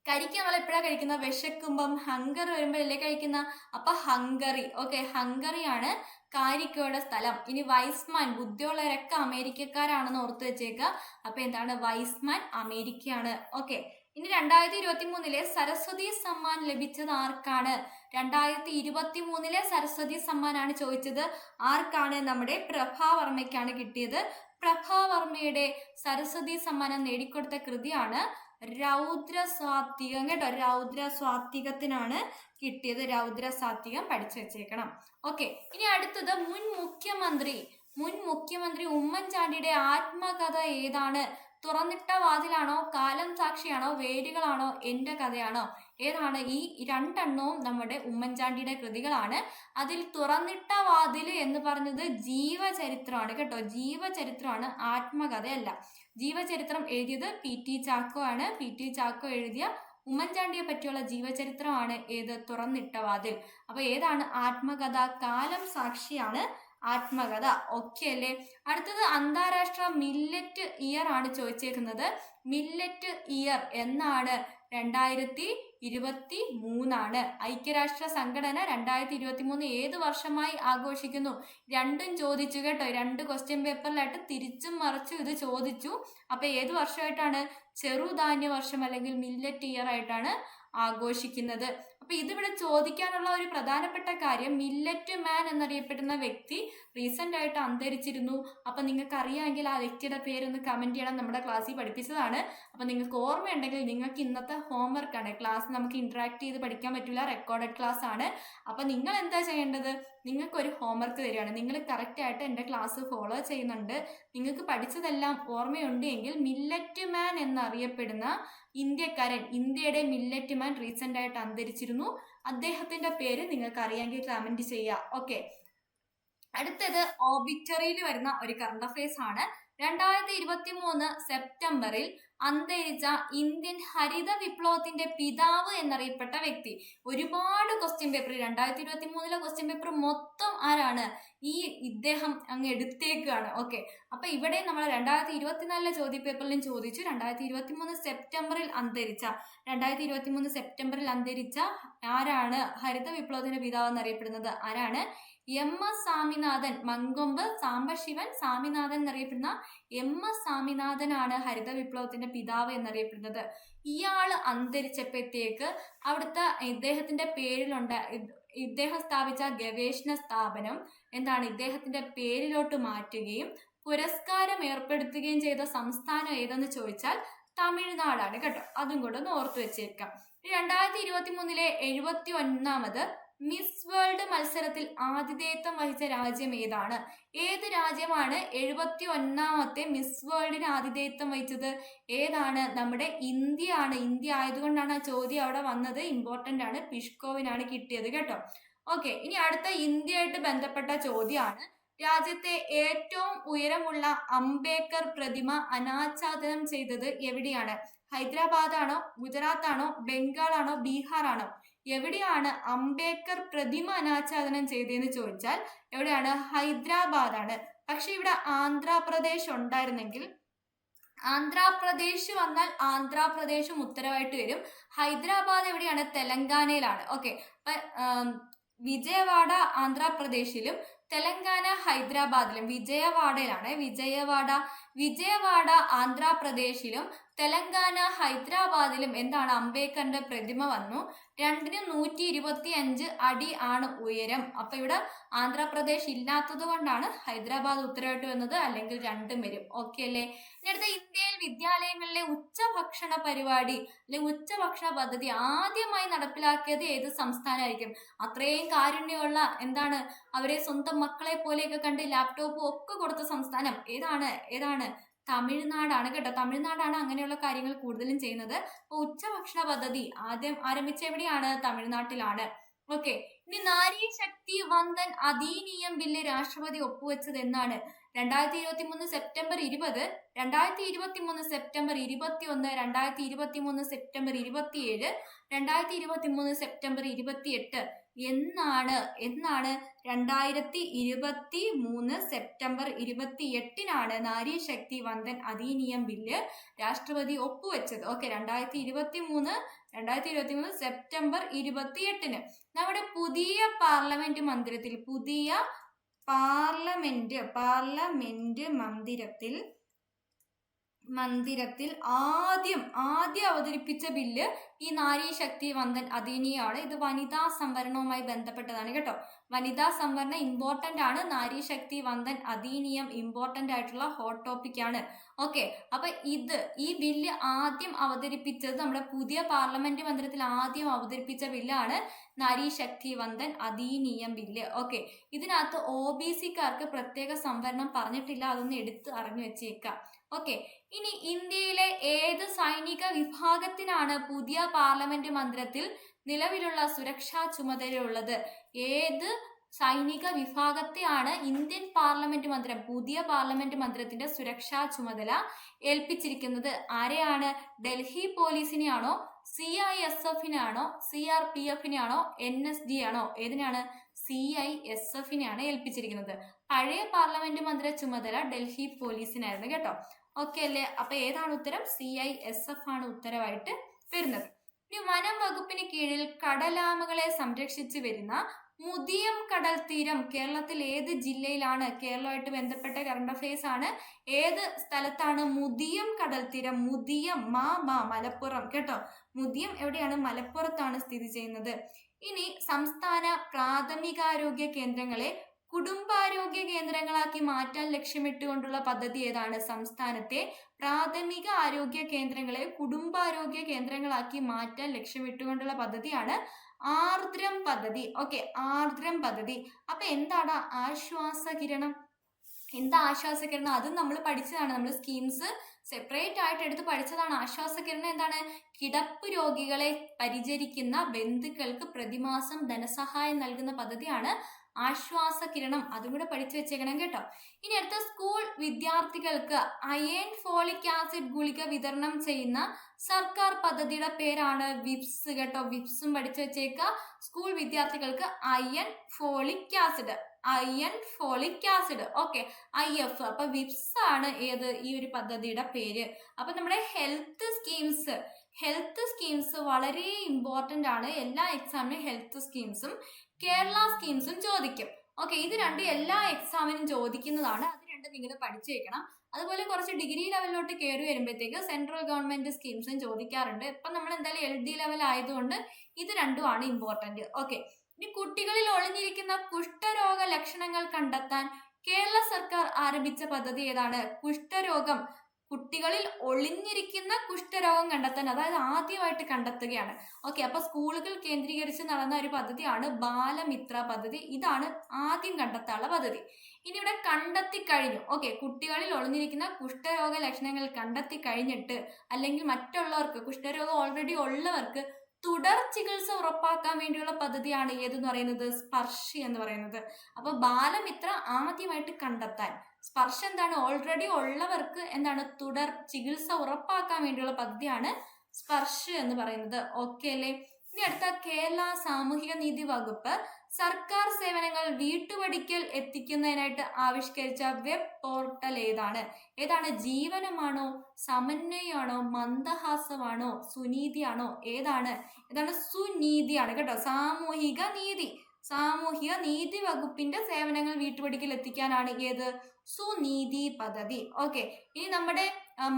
കരിക്ക് നമ്മൾ എപ്പോഴാണ് കഴിക്കുന്ന? വിശക്കുമ്പം, ഹങ്കർ വരുമ്പോഴല്ലേ കഴിക്കുന്ന. അപ്പൊ ഹംഗറി. ഓക്കെ. ഹംഗറിയാണ് കാരിക്കോയുടെ സ്ഥലം. ഇനി വൈസ്മാൻ, ബുദ്ധിയുള്ളവരൊക്കെ അമേരിക്കക്കാരാണെന്ന് ഓർത്ത് വെച്ചേക്കുക. അപ്പൊ എന്താണ്? വൈസ്മാൻ അമേരിക്കയാണ്. ഓക്കെ. ഇനി 2023 സരസ്വതി സമ്മാൻ ലഭിച്ചത് ആർക്കാണ്? 2023 സരസ്വതി സമ്മാനാണ് ചോദിച്ചത്. ആർക്കാണ്? നമ്മുടെ പ്രഭാവർമ്മയ്ക്കാണ് കിട്ടിയത്. പ്രഭാവർമ്മയുടെ സരസ്വതി സമ്മാനം നേടിക്കൊടുത്ത കൃതിയാണ് രൗദ്രസ്വാത്വികം കേട്ടോ. രൗദ്രസ്വാത്വികത്തിനാണ് കിട്ടിയത്. രൗദ്രസ്വാത്വികം പഠിച്ചു വെച്ചേക്കണം. ഓക്കെ. ഇനി അടുത്തത് മുൻ മുഖ്യമന്ത്രി ഉമ്മൻചാണ്ടിയുടെ ആത്മകഥ ഏതാണ്? തുറന്നിട്ട വാതിലാണോ, കാലം സാക്ഷിയാണോ, വേരുകളാണോ, എന്റെ കഥയാണോ? ഏതാണ്? ഈ രണ്ടെണ്ണവും നമ്മുടെ ഉമ്മൻചാണ്ടിയുടെ കൃതികളാണ്. അതിൽ തുറന്നിട്ട വാതിൽ എന്ന് പറഞ്ഞത് ജീവചരിത്രമാണ് കേട്ടോ. ജീവചരിത്രമാണ്, ആത്മകഥയല്ല. ജീവചരിത്രം എഴുതിയത് PT ചാക്കോ ആണ്. PT ചാക്കോ എഴുതിയ ഉമ്മൻചാണ്ടിയെ പറ്റിയുള്ള ജീവചരിത്രമാണ് ഏത്? തുറന്നിട്ട വാതിൽ. അപ്പൊ ഏതാണ് ആത്മകഥ? കാലം സാക്ഷിയാണ് ആത്മകഥ. ഓക്കെ അല്ലേ? അടുത്തത് അന്താരാഷ്ട്ര മില്ലറ്റ് ഇയർ ആണ് ചോദിച്ചേക്കുന്നത്. മില്ലറ്റ് ഇയർ എന്നാണ്? 2023 ഐക്യരാഷ്ട്ര സംഘടന 2023 ഏത് വർഷമായി ആഘോഷിക്കുന്നു? രണ്ടും ചോദിച്ചു കേട്ടോ. 2 ക്വസ്റ്റ്യൻ പേപ്പറിലായിട്ട് തിരിച്ചും മറിച്ചും ഇത് ചോദിച്ചു. അപ്പൊ ഏത് വർഷമായിട്ടാണ്? ചെറുധാന്യ വർഷം അല്ലെങ്കിൽ മില്ലറ്റ് ഇയർ ആയിട്ടാണ് ആഘോഷിക്കുന്നത്. അപ്പൊ ഇതിവിടെ ചോദിക്കാനുള്ള ഒരു പ്രധാനപ്പെട്ട കാര്യം, മില്ലറ്റ് മാൻ എന്നറിയപ്പെടുന്ന വ്യക്തി റീസെന്റ് ആയിട്ട് അന്തരിച്ചിരുന്നു. അപ്പൊ നിങ്ങൾക്ക് അറിയാമെങ്കിൽ ആ വ്യക്തിയുടെ പേരൊന്ന് കമന്റ് ചെയ്യണം. നമ്മുടെ ക്ലാസ്സിൽ പഠിപ്പിച്ചതാണ്. അപ്പൊ നിങ്ങൾക്ക് ഓർമ്മയുണ്ടെങ്കിൽ നിങ്ങൾക്ക് ഇന്നത്തെ ഹോംവർക്ക് ആണ്. ക്ലാസ് നമുക്ക് ഇന്ററാക്ട് ചെയ്ത് പഠിക്കാൻ പറ്റില്ല, റെക്കോർഡഡ് ക്ലാസ് ആണ്. അപ്പൊ നിങ്ങൾ എന്താ ചെയ്യേണ്ടത്? നിങ്ങൾക്ക് ഒരു ഹോംവർക്ക് തരികയാണ്. നിങ്ങൾ കറക്റ്റ് ആയിട്ട് എൻ്റെ ക്ലാസ് ഫോളോ ചെയ്യുന്നുണ്ട്, നിങ്ങൾക്ക് പഠിച്ചതെല്ലാം ഓർമ്മയുണ്ട് എങ്കിൽ മില്ലറ്റ് മാൻ എന്നറിയപ്പെടുന്ന ഇന്ത്യക്കാരൻ, ഇന്ത്യയുടെ മില്ലറ്റ് മാൻ റീസെന്റ് ആയിട്ട് അന്തരിച്ചിരുന്നു. അദ്ദേഹത്തിന്റെ പേര് നിങ്ങൾക്ക് അറിയാമെങ്കിൽ കമന്റ് ചെയ്യുക. ഓക്കെ. അടുത്തത് ഓബിറ്ററിയിൽ വരുന്ന ഒരു കറണ്ട് അഫയേഴ്സ് ആണ്. 2023 സെപ്റ്റംബറിൽ അന്തരിച്ച ഇന്ത്യൻ ഹരിത വിപ്ലവത്തിന്റെ പിതാവ് എന്നറിയപ്പെട്ട വ്യക്തി. ഒരുപാട് ക്വസ്റ്റ്യൻ പേപ്പർ 2023 ക്വസ്റ്റ്യൻ പേപ്പർ മൊത്തം ആരാണ്? ഇദ്ദേഹം അങ്ങ് എടുത്തേക്കാണ്. ഓക്കെ. അപ്പൊ ഇവിടെ നമ്മൾ 2024 ചോദ്യ പേപ്പറിലും ചോദിച്ചു. 2023 സെപ്റ്റംബറിൽ അന്തരിച്ച ആരാണ് ഹരിത വിപ്ലവത്തിന്റെ പിതാവ് എന്നറിയപ്പെടുന്നത്? ആരാണ്? MS സ്വാമിനാഥൻ. മങ്കൊമ്പ് സാംബശിവൻ സ്വാമിനാഥൻ എന്നറിയപ്പെടുന്ന MS സ്വാമിനാഥനാണ് ഹരിത വിപ്ലവത്തിന്റെ പിതാവ് എന്നറിയപ്പെടുന്നത്. ഇയാള് അന്തരിച്ചപ്പോഴത്തേക്ക് അവിടുത്തെ ഇദ്ദേഹത്തിന്റെ ഇദ്ദേഹം സ്ഥാപിച്ച ഗവേഷണ സ്ഥാപനം എന്താണ്? ഇദ്ദേഹത്തിന്റെ പേരിലോട്ട് മാറ്റുകയും പുരസ്കാരം ഏർപ്പെടുത്തുകയും ചെയ്ത സംസ്ഥാനം ഏതെന്ന് ചോദിച്ചാൽ തമിഴ്നാടാണ് കേട്ടോ. അതും കൂടെ ഒന്ന് ഓർത്തു വെച്ചേക്കാം. 2023 71ാമത് മിസ് വേൾഡ് മത്സരത്തിൽ ആതിഥേയത്വം വഹിച്ച രാജ്യം ഏതാണ്? ഏത് രാജ്യമാണ് 71ാമത്തെ മിസ് വേൾഡിന് ആതിഥേയത്വം വഹിച്ചത്? ഏതാണ്? നമ്മുടെ ഇന്ത്യ ആണ്. ഇന്ത്യ ആയതുകൊണ്ടാണ് ആ ചോദ്യം അവിടെ വന്നത്. ഇമ്പോർട്ടന്റ് ആണ്. പിഷ്കോവിനാണ് കിട്ടിയത് കേട്ടോ. ഓക്കെ. ഇനി അടുത്ത ഇന്ത്യയായിട്ട് ബന്ധപ്പെട്ട ചോദ്യമാണ്. രാജ്യത്തെ ഏറ്റവും ഉയരമുള്ള അംബേദ്കർ പ്രതിമ അനാച്ഛാദനം ചെയ്തത് എവിടെയാണ്? ഹൈദരാബാദ് ആണോ, ഗുജറാത്ത് ആണോ, ബംഗാൾ ആണോ, ബീഹാർ ആണോ? എവിടെയാണ് അംബേദ്കർ പ്രതിമ അനാച്ഛാദനം ചെയ്തതെന്ന് ചോദിച്ചാൽ എവിടെയാണ്? ഹൈദരാബാദ് ആണ്. പക്ഷെ ഇവിടെ ആന്ധ്രാപ്രദേശ് ഉണ്ടായിരുന്നെങ്കിൽ ആന്ധ്രാപ്രദേശ് വന്നാൽ ആന്ധ്രാപ്രദേശും ഉത്തരവായിട്ട് വരും. ഹൈദരാബാദ് എവിടെയാണ്? തെലങ്കാനയിലാണ്. ഓക്കെ, അപ്പൊ വിജയവാഡ ആന്ധ്രാപ്രദേശിലും തെലങ്കാന ഹൈദരാബാദിലും, വിജയവാഡയിലാണ്, വിജയവാഡ ആന്ധ്രാപ്രദേശിലും തെലങ്കാന ഹൈദരാബാദിലും എന്താണ്? അംബേദ്കറിന്റെ പ്രതിമ വന്നു. രണ്ടിനും 125 അടി ആണ് ഉയരം. അപ്പൊ ഇവിടെ ആന്ധ്രാപ്രദേശ് ഇല്ലാത്തത് കൊണ്ടാണ് ഹൈദരാബാദ് ഉത്തരവായിട്ട് വന്നത്, അല്ലെങ്കിൽ രണ്ടും വരും. ഓക്കെ അല്ലേ? ഇനി അടുത്ത, ഇന്ത്യയിൽ വിദ്യാലയങ്ങളിലെ ഉച്ചഭക്ഷണ പരിപാടി അല്ലെങ്കിൽ ഉച്ചഭക്ഷണ പദ്ധതി ആദ്യമായി നടപ്പിലാക്കിയത് ഏത് സംസ്ഥാനമായിരിക്കും? അത്രയും കാരുണ്യമുള്ള, എന്താണ്, അവരെ സ്വന്തം മക്കളെ പോലെയൊക്കെ കണ്ട് ലാപ്ടോപ്പും ഒക്കെ കൊടുത്ത സംസ്ഥാനം ഏതാണ്? തമിഴ്നാടാണ് കേട്ടോ. തമിഴ്നാടാണ് അങ്ങനെയുള്ള കാര്യങ്ങൾ കൂടുതലും ചെയ്യുന്നത്. അപ്പൊ ഉച്ചഭക്ഷണ പദ്ധതി ആദ്യം ആരംഭിച്ച എവിടെയാണ്? തമിഴ്നാട്ടിലാണ്. ഓക്കെ, ഇനി നാരി ശക്തി വന്ദൻ അധിനിയം ബില്ല് രാഷ്ട്രപതി ഒപ്പുവെച്ചത് എന്നാണ്? 2023 സെപ്റ്റംബർ 20, 2023 സെപ്റ്റംബർ 21, 2023 സെപ്റ്റംബർ 27, 2023 സെപ്റ്റംബർ 28 എന്നാണ്? 2023 സെപ്റ്റംബർ 28 നാരി ശക്തി വന്ദൻ അധിനിയം ബില്ല് രാഷ്ട്രപതി ഒപ്പുവെച്ചത്. ഓക്കെ, 2023 സെപ്റ്റംബർ 28 നമ്മുടെ പുതിയ പാർലമെന്റ് മന്ദിരത്തിൽ ആദ്യം അവതരിപ്പിച്ച ബില്ല് ഈ നാരി ശക്തി വന്ദൻ അധിനിയമാണ്. ഇത് വനിതാ സംവരണവുമായി ബന്ധപ്പെട്ടതാണ് കേട്ടോ. വനിതാ സംവരണം ഇമ്പോർട്ടന്റ് ആണ്. നാരി ശക്തി വന്ദൻ അധിനിയം ഇമ്പോർട്ടന്റ് ആയിട്ടുള്ള ഹോട്ട് ടോപ്പിക് ആണ്. ഓക്കെ, അപ്പൊ ഈ ബില്ല് ആദ്യം അവതരിപ്പിച്ചത്, നമ്മുടെ പുതിയ പാർലമെന്റ് മന്ദിരത്തിൽ ആദ്യം അവതരിപ്പിച്ച ബില്ലാണ് നാരി ശക്തി വന്ദൻ അധിനിയം ബില്ല്. ഓക്കെ, ഇതിനകത്ത് OBC-ക്കാർക്ക് പ്രത്യേക സംവരണം പറഞ്ഞിട്ടില്ല, അതൊന്ന് എടുത്ത് അറിഞ്ഞു വെച്ചേക്കാം. ഓക്കെ, ഇനി ഇന്ത്യയിലെ ഏത് സൈനിക വിഭാഗത്തിനാണ് പുതിയ പാർലമെന്റ് മന്ദിരത്തിൽ നിലവിലുള്ള സുരക്ഷാ ചുമതലയുള്ളത്? ഏത് സൈനിക വിഭാഗത്തെയാണ് ഇന്ത്യൻ പാർലമെന്റ് മന്ദിരം, പുതിയ പാർലമെന്റ് മന്ദിരത്തിന്റെ സുരക്ഷാ ചുമതല ഏൽപ്പിച്ചിരിക്കുന്നത്? ആരെയാണ്? ഡൽഹി പോലീസിനെയാണോ, CISF-നാണോ, CRPF-നാണോ, NSD ആണോ? ഏതിനാണ്? CISF-നെയാണ് ഏൽപ്പിച്ചിരിക്കുന്നത്. പഴയ പാർലമെന്റ് മന്ദിര ചുമതല ഡൽഹി പോലീസിനായിരുന്നു കേട്ടോ. ഓക്കെ അല്ലേ? അപ്പൊ ഏതാണ് ഉത്തരം? CISF ആണ് ഉത്തരവായിട്ട് വരുന്നത്. ഇനി വനം വകുപ്പിന് കീഴിൽ കടലാമകളെ സംരക്ഷിച്ചു വരുന്ന മുതിയം കടൽ തീരം കേരളത്തിൽ ഏത് ജില്ലയിലാണ്? കേരളമായിട്ട് ബന്ധപ്പെട്ട കറണ്ട് അഫയേഴ്സ് ആണ്. ഏത് സ്ഥലത്താണ് മുതിയം കടൽ തീരം? മുതിയം, മലപ്പുറം കേട്ടോ. മുതിയം എവിടെയാണ്? മലപ്പുറത്താണ് സ്ഥിതി ചെയ്യുന്നത്. ഇനി സംസ്ഥാന പ്രാഥമികാരോഗ്യ കേന്ദ്രങ്ങളെ കുടുംബാരോഗ്യ കേന്ദ്രങ്ങളാക്കി മാറ്റാൻ ലക്ഷ്യമിട്ടുകൊണ്ടുള്ള പദ്ധതി ഏതാണ്? സംസ്ഥാനത്തെ പ്രാഥമിക ആരോഗ്യ കേന്ദ്രങ്ങളെ കുടുംബാരോഗ്യ കേന്ദ്രങ്ങളാക്കി മാറ്റാൻ ലക്ഷ്യമിട്ടുകൊണ്ടുള്ള പദ്ധതിയാണ് ആർദ്രം പദ്ധതി. ഓക്കെ, ആർദ്രം പദ്ധതി. അപ്പൊ എന്താണ് ആശ്വാസകിരണം? എന്താ ആശ്വാസകിരണം? അതും നമ്മൾ പഠിച്ചതാണ്. നമ്മൾ സ്കീംസ് സെപ്പറേറ്റ് ആയിട്ട് എടുത്ത് പഠിച്ചതാണ്. ആശ്വാസകിരണം എന്താണ്? കിടപ്പ് രോഗികളെ പരിചരിക്കുന്ന ബന്ധുക്കൾക്ക് പ്രതിമാസം ധനസഹായം നൽകുന്ന പദ്ധതിയാണ് ആശ്വാസകിരണം. അതും കൂടെ പഠിച്ചു വെച്ചേക്കണം കേട്ടോ. ഇനി അടുത്ത, സ്കൂൾ വിദ്യാർത്ഥികൾക്ക് അയൺ ഫോളിക് ആസിഡ് ഗുളിക വിതരണം ചെയ്യുന്ന സർക്കാർ പദ്ധതിയുടെ പേരാണ് വിപ്സ് കേട്ടോ. വിപ്സും പഠിച്ചു വെച്ചേക്ക. സ്കൂൾ വിദ്യാർത്ഥികൾക്ക് iron folic acid okay, IF. അപ്പൊ വിപ്സ് ആണ് ഏത് ഈ ഒരു പദ്ധതിയുടെ പേര്. അപ്പൊ നമ്മുടെ ഹെൽത്ത് സ്കീംസ് വളരെ ഇമ്പോർട്ടന്റ് ആണ്. എല്ലാ എക്സാമിനും ഹെൽത്ത് സ്കീംസും കേരള സ്കീംസും ചോദിക്കും. ഓക്കെ, ഇത് രണ്ടും എല്ലാ എക്സാമിനും ചോദിക്കുന്നതാണ്. അത് രണ്ടും നിങ്ങൾ പഠിച്ചു വെക്കണം. അതുപോലെ കുറച്ച് ഡിഗ്രി ലെവലിലോട്ട് കയറി വരുമ്പോഴത്തേക്ക് സെൻട്രൽ ഗവൺമെന്റ് സ്കീംസും ചോദിക്കാറുണ്ട്. ഇപ്പൊ നമ്മൾ എന്തായാലും LD ലെവൽ ആയതുകൊണ്ട് ഇത് രണ്ടുമാണ് ഇമ്പോർട്ടന്റ്. ഓക്കെ, ഇനി കുട്ടികളിൽ ഒളിഞ്ഞിരിക്കുന്ന കുഷ്ഠരോഗ ലക്ഷണങ്ങൾ കണ്ടെത്താൻ കേരള സർക്കാർ ആരംഭിച്ച പദ്ധതി ഏതാണ്? കുട്ടികളിൽ ഒളിഞ്ഞിരിക്കുന്ന കുഷ്ഠരോഗം കണ്ടെത്താൻ, അതായത് ആദ്യമായിട്ട് കണ്ടെത്തുകയാണ്. ഓക്കെ, അപ്പൊ സ്കൂളുകൾ കേന്ദ്രീകരിച്ച് നടന്ന ഒരു പദ്ധതിയാണ് ബാലമിത്ര പദ്ധതി. ഇതാണ് ആദ്യം കണ്ടെത്താനുള്ള പദ്ധതി. ഇനി ഇവിടെ കണ്ടെത്തി കഴിഞ്ഞു. ഓക്കെ, കുട്ടികളിൽ ഒളിഞ്ഞിരിക്കുന്ന കുഷ്ഠരോഗ ലക്ഷണങ്ങൾ കണ്ടെത്തി കഴിഞ്ഞിട്ട്, അല്ലെങ്കിൽ മറ്റുള്ളവർക്ക് കുഷ്ഠരോഗം ഓൾറെഡി ഉള്ളവർക്ക് തുടർ ചികിത്സ ഉറപ്പാക്കാൻ വേണ്ടിയുള്ള പദ്ധതിയാണ് ഏതെന്ന് പറയുന്നത്? സ്പർശി എന്ന് പറയുന്നത്. അപ്പൊ ബാലമിത്ര ആദ്യമായിട്ട് കണ്ടെത്താൻ, സ്പർശ എന്താണ്? ഓൾറെഡി ഉള്ളവർക്ക് എന്താണ്? തുടർ ചികിത്സ ഉറപ്പാക്കാൻ വേണ്ടിയുള്ള പദ്ധതിയാണ് സ്പർശ് എന്ന് പറയുന്നത്. ഓക്കെ അല്ലേ? ഇനി അടുത്ത കേരള സാമൂഹിക നീതി വകുപ്പ് സർക്കാർ സേവനങ്ങൾ വീട്ടുപടിക്കൽ എത്തിക്കുന്നതിനായിട്ട് ആവിഷ്കരിച്ച വെബ് പോർട്ടൽ ഏതാണ്? ജീവനമാണോ, സമന്വയമാണോ, മന്ദഹാസമാണോ, സുനീതിയാണോ? ഏതാണ് സുനീതിയാണ് കേട്ടോ. സാമൂഹിക നീതി വകുപ്പിന്റെ സേവനങ്ങൾ വീട്ടുപടിക്കൽ എത്തിക്കാനാണ് സുനീതി പദ്ധതി. ഓക്കെ, ഇനി നമ്മുടെ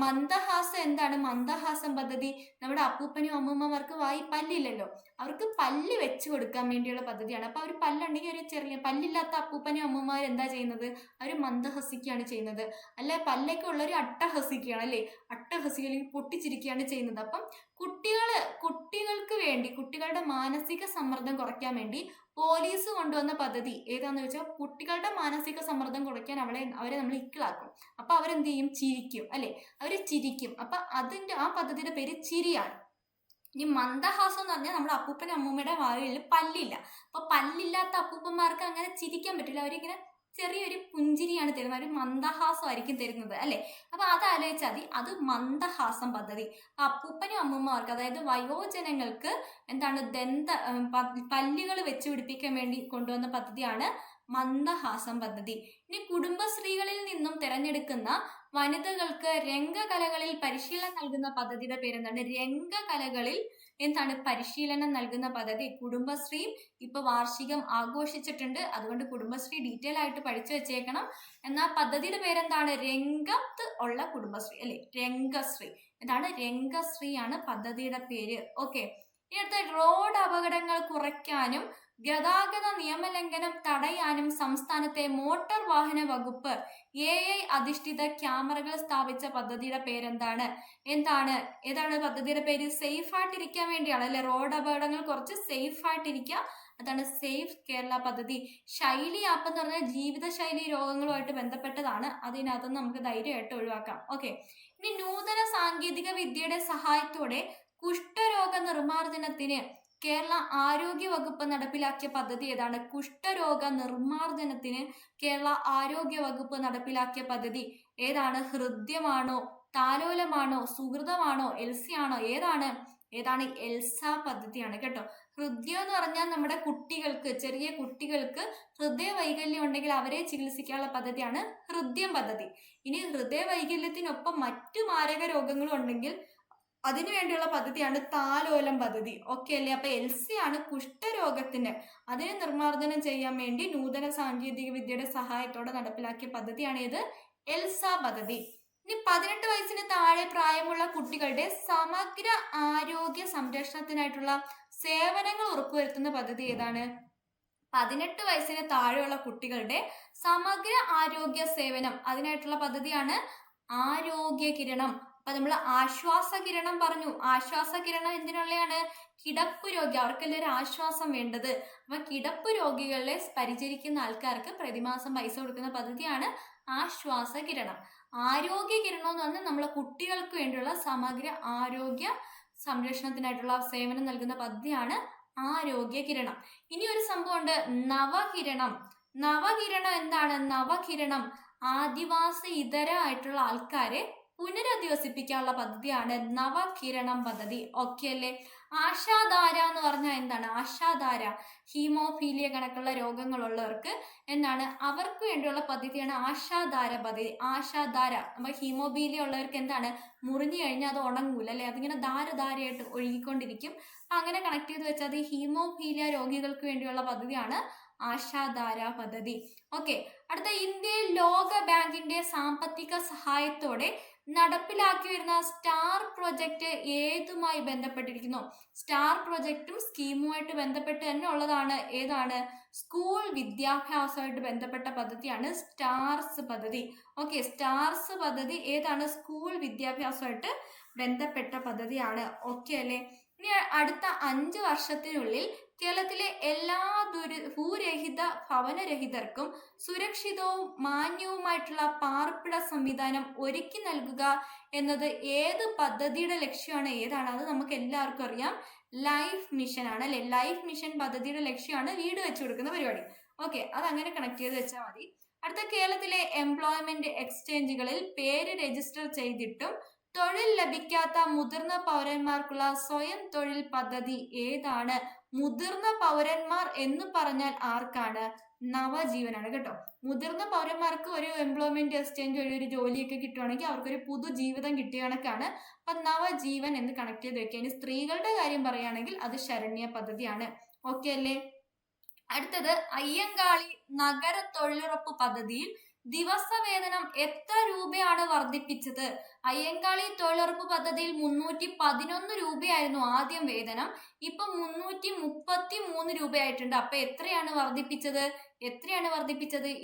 മന്ദഹാസം എന്താണ്? മന്ദഹാസം പദ്ധതി നമ്മുടെ അപ്പൂപ്പനും അമ്മൂമ്മമാർക്ക് പല്ലില്ലല്ലോ, അവർക്ക് പല്ല് വെച്ച് കൊടുക്കാൻ വേണ്ടിയുള്ള പദ്ധതിയാണ്. അപ്പൊ അവർ പല്ലുണ്ടെങ്കിൽ ഒരു ചെറിയ പല്ലില്ലാത്ത അപ്പൂപ്പനും അമ്മൂമ്മമാർ എന്താ ചെയ്യുന്നത്? അവർ മന്ദഹസിക്കുകയാണ് ചെയ്യുന്നത്. അല്ലെ പല്ലൊക്കെ ഉള്ളവർ അട്ടഹസിക്കുകയാണ്, അല്ലെ അട്ടഹസിക്കുകയും പൊട്ടിച്ചിരിക്കുകയാണ് ചെയ്യുന്നത്. അപ്പം കുട്ടികൾക്ക് വേണ്ടി, കുട്ടികളുടെ മാനസിക സമ്മർദ്ദം കുറയ്ക്കാൻ വേണ്ടി പോലീസ് കൊണ്ടുവന്ന പദ്ധതി ഏതാന്ന് വെച്ചാൽ കുട്ടികളുടെ മാനസിക സമ്മർദ്ദം കുറയ്ക്കാൻ അവരെ നമ്മൾ ഇക്കിളാക്കും. അപ്പൊ അവരെന്ത് ചെയ്യും? ചിരിക്കും, അല്ലെ അവര് ചിരിക്കും. അപ്പൊ ആ പദ്ധതിയുടെ പേര് ചിരിയാണ്. ഈ മന്ദഹാസം എന്ന് പറഞ്ഞാൽ നമ്മുടെ അപ്പൂപ്പനും അമ്മൂമ്മയുടെ വായിൽ പല്ലില്ല. അപ്പൊ പല്ലില്ലാത്ത അപ്പൂപ്പന്മാർക്ക് അങ്ങനെ ചിരിക്കാൻ പറ്റില്ല, അവരിങ്ങനെ ചെറിയൊരു പുഞ്ചിരിയാണ് തരുന്നത്, ഒരു മന്ദഹാസമായിരിക്കും തരുന്നത്, അല്ലെ. അപ്പൊ അതാലോചിച്ചാൽ മതി, അത് മന്ദഹാസം പദ്ധതി. അപ്പൂപ്പനും അമ്മൂമ്മമാർക്ക്, അതായത് വയോജനങ്ങൾക്ക് പല്ലുകൾ വെച്ച് പിടിപ്പിക്കാൻ വേണ്ടി കൊണ്ടുവന്ന പദ്ധതിയാണ് മന്ദഹാസം പദ്ധതി. ഇനി കുടുംബശ്രീകളിൽ നിന്നും തിരഞ്ഞെടുക്കുന്ന വനിതകൾക്ക് രംഗകലകളിൽ പരിശീലനം നൽകുന്ന പദ്ധതിയുടെ പേരെന്താണ്? രംഗകലകളിൽ പരിശീലനം നൽകുന്ന പദ്ധതി. കുടുംബശ്രീയും ഇപ്പൊ വാർഷികം ആഘോഷിച്ചിട്ടുണ്ട്, അതുകൊണ്ട് കുടുംബശ്രീ ഡീറ്റെയിൽ ആയിട്ട് പഠിച്ചു വെച്ചേക്കണം. എന്നാൽ പദ്ധതിയുടെ പേരെന്താണ്? രംഗത്ത് ഉള്ള കുടുംബശ്രീ, അല്ലെ രംഗശ്രീ. രംഗശ്രീയാണ് പദ്ധതിയുടെ പേര്. ഓക്കെ, ഇനി അടുത്ത റോഡ് അപകടങ്ങൾ കുറയ്ക്കാനും ഗതാഗത നിയമലംഘനം തടയാനും സംസ്ഥാനത്തെ മോട്ടോർ വാഹന വകുപ്പ് AI അധിഷ്ഠിത ക്യാമറകൾ സ്ഥാപിച്ച പദ്ധതിയുടെ പേരെന്താണ്? ഏതാണ് പദ്ധതിയുടെ പേര്? സേഫ് ആയിട്ടിരിക്കാൻ വേണ്ടിയാണ്, അല്ലെ. റോഡ് അപകടങ്ങൾ കുറച്ച് സേഫ് ആയിട്ടിരിക്കുക, അതാണ് സേഫ് കേരള പദ്ധതി. ശൈലി ആപ്പ് എന്ന് പറഞ്ഞാൽ ജീവിതശൈലി രോഗങ്ങളുമായിട്ട് ബന്ധപ്പെട്ടതാണ്, അതിനകത്തുനിന്ന് നമുക്ക് ധൈര്യമായിട്ട് ഒഴിവാക്കാം. ഓക്കെ, ഇനി നൂതന സാങ്കേതിക വിദ്യയുടെ സഹായത്തോടെ കുഷ്ഠരോഗ നിർമ്മാർജ്ജനത്തിന് കേരള ആരോഗ്യ വകുപ്പ് നടപ്പിലാക്കിയ പദ്ധതി ഏതാണ്? കുഷ്ഠരോഗ നിർമ്മാർജ്ജനത്തിന് കേരള ആരോഗ്യ വകുപ്പ് നടപ്പിലാക്കിയ പദ്ധതി ഏതാണ്? ഹൃദ്യമാണോ, താലോലമാണോ, സുഹൃതമാണോ, എൽസി ആണോ? ഏതാണ് എൽസ പദ്ധതിയാണ് കേട്ടോ. ഹൃദയം എന്ന് പറഞ്ഞാൽ നമ്മുടെ കുട്ടികൾക്ക്, ചെറിയ കുട്ടികൾക്ക് ഹൃദയ വൈകല്യം ഉണ്ടെങ്കിൽ അവരെ ചികിത്സിക്കാനുള്ള പദ്ധതിയാണ് ഹൃദ്യം പദ്ധതി. ഇനി ഹൃദയ വൈകല്യത്തിനൊപ്പം മറ്റു മാരക രോഗങ്ങളും ഉണ്ടെങ്കിൽ അതിനു വേണ്ടിയുള്ള പദ്ധതിയാണ് താലോലം പദ്ധതി. ഓക്കെ അല്ലേ? അപ്പൊ എൽസി ആണ് കുഷ്ഠരോഗത്തിന്, അതിനെ നിർമ്മാർജ്ജനം ചെയ്യാൻ വേണ്ടി നൂതന സാങ്കേതിക വിദ്യയുടെ സഹായത്തോടെ നടപ്പിലാക്കിയ പദ്ധതിയാണ് എൽസ പദ്ധതി. ഇനി 18 വയസ്സിന് താഴെ പ്രായമുള്ള കുട്ടികളുടെ സമഗ്ര ആരോഗ്യ സംരക്ഷണത്തിനായിട്ടുള്ള സേവനങ്ങൾ ഉറപ്പുവരുത്തുന്ന പദ്ധതി ഏതാണ്? 18 വയസ്സിന് താഴെയുള്ള കുട്ടികളുടെ സമഗ്ര ആരോഗ്യ സേവനം, അതിനായിട്ടുള്ള പദ്ധതിയാണ് ആരോഗ്യ കിരണം. അപ്പൊ നമ്മൾ ആശ്വാസ കിരണം പറഞ്ഞു. ആശ്വാസ കിരണം എന്തിനുള്ളതാണ്? കിടപ്പ് രോഗി, അവർക്കല്ലേ ഒരു ആശ്വാസം വേണ്ടത്. അപ്പൊ കിടപ്പ് രോഗികളെ പരിചരിക്കുന്ന ആൾക്കാർക്ക് പ്രതിമാസം പൈസ കൊടുക്കുന്ന പദ്ധതിയാണ് ആശ്വാസ കിരണം. ആരോഗ്യ കിരണം എന്ന് പറഞ്ഞാൽ നമ്മളെ കുട്ടികൾക്ക് വേണ്ടിയുള്ള സമഗ്ര ആരോഗ്യ സംരക്ഷണത്തിനായിട്ടുള്ള സേവനം നൽകുന്ന പദ്ധതിയാണ് ആരോഗ്യ കിരണം. ഇനി ഒരു സംഭവമുണ്ട്, നവകിരണം. നവകിരണം എന്താണ്? നവകിരണം ആദിവാസി ഇതര ആയിട്ടുള്ള ആൾക്കാരെ പുനരധിവസിപ്പിക്കാനുള്ള പദ്ധതിയാണ് നവകിരണം പദ്ധതി. ഓക്കെ അല്ലേ? ആശാധാര എന്ന് പറഞ്ഞാൽ എന്താണ്? ആശാധാര ഹീമോഫീലിയ കണക്കുള്ള രോഗങ്ങളുള്ളവർക്ക് അവർക്ക് വേണ്ടിയുള്ള പദ്ധതിയാണ് ആശാധാര പദ്ധതി. ആശാധാര നമ്മൾ ഹീമോഫീലിയ ഉള്ളവർക്ക് മുറിഞ്ഞു കഴിഞ്ഞാൽ അത് ഉണങ്ങൂല, അല്ലെ, അതിങ്ങനെ ധാരധാരയായിട്ട് ഒഴുകിക്കൊണ്ടിരിക്കും. അങ്ങനെ കണക്ട് ചെയ്ത് വെച്ചാൽ അത് ഹീമോഫീലിയ രോഗികൾക്ക് വേണ്ടിയുള്ള പദ്ധതിയാണ് ആശാധാര പദ്ധതി. ഓക്കെ, അടുത്ത ഇന്ത്യയിൽ ലോക ബാങ്കിന്റെ സാമ്പത്തിക സഹായത്തോടെ നടപ്പിലാക്കി വരുന്ന സ്റ്റാർ പ്രൊജക്ട് ഏതുമായി ബന്ധപ്പെട്ടിരിക്കുന്നു? സ്റ്റാർ പ്രൊജക്റ്റും സ്കീമുമായിട്ട് ബന്ധപ്പെട്ട് തന്നെ ഉള്ളതാണ്. സ്കൂൾ വിദ്യാഭ്യാസമായിട്ട് ബന്ധപ്പെട്ട പദ്ധതിയാണ് സ്റ്റാർസ് പദ്ധതി. ഓക്കെ, സ്റ്റാർസ് പദ്ധതി സ്കൂൾ വിദ്യാഭ്യാസമായിട്ട് ബന്ധപ്പെട്ട പദ്ധതിയാണ്. ഓക്കെ അല്ലേ? ഇനി അടുത്ത 5 വർഷത്തിനുള്ളിൽ കേരളത്തിലെ എല്ലാ ഭൂരഹിത ഭവനരഹിതർക്കും സുരക്ഷിതവും മാന്യവുമായിട്ടുള്ള പാർപ്പിട സംവിധാനം ഒരുക്കി നൽകുക എന്നത് ഏത് പദ്ധതിയുടെ ലക്ഷ്യമാണ്? അത് നമുക്ക് എല്ലാവർക്കും അറിയാം, ലൈഫ് മിഷൻ ആണ്, അല്ലെ. ലൈഫ് മിഷൻ പദ്ധതിയുടെ ലക്ഷ്യമാണ് വീട് വെച്ചു കൊടുക്കുന്ന പരിപാടി. ഓക്കെ, അതങ്ങനെ കണക്ട് ചെയ്ത് വെച്ചാൽ മതി. അടുത്ത, കേരളത്തിലെ എംപ്ലോയ്മെന്റ് എക്സ്ചേഞ്ചുകളിൽ പേര് രജിസ്റ്റർ ചെയ്തിട്ടും തൊഴിൽ ലഭിക്കാത്ത മുതിർന്ന പൗരന്മാർക്കുള്ള സ്വയം തൊഴിൽ പദ്ധതി ഏതാണ്? മുതിർന്ന പൗരന്മാർ എന്ന് പറഞ്ഞാൽ ആർക്കാണ്? നവജീവനാണ് കേട്ടോ. മുതിർന്ന പൗരന്മാർക്ക് ഒരു എംപ്ലോയ്മെന്റ് എക്സ്ചേഞ്ച് വഴി ഒരു ജോലിയൊക്കെ കിട്ടുവാണെങ്കിൽ അവർക്കൊരു പുതുജീവിതം കിട്ടിയ കണക്കാണ്. അപ്പൊ നവജീവൻ എന്ന് കണക്ട് ചെയ്ത് വെക്കുക. ഇനി സ്ത്രീകളുടെ കാര്യം പറയുകയാണെങ്കിൽ അത് ശരണ്യ പദ്ധതിയാണ്. ഓക്കെ അല്ലേ? അടുത്തത് അയ്യങ്കാളി നഗര തൊഴിലുറപ്പ് പദ്ധതിയിൽ ദിവസവേതനം എത്ര രൂപയാണ് വർദ്ധിപ്പിച്ചത്? അയ്യങ്കാളി തൊഴിലുറപ്പ് പദ്ധതിയിൽ 311 രൂപയായിരുന്നു ആദ്യം വേതനം. ഇപ്പൊ 333 രൂപയായിട്ടുണ്ട്. അപ്പൊ എത്രയാണ് വർദ്ധിപ്പിച്ചത്?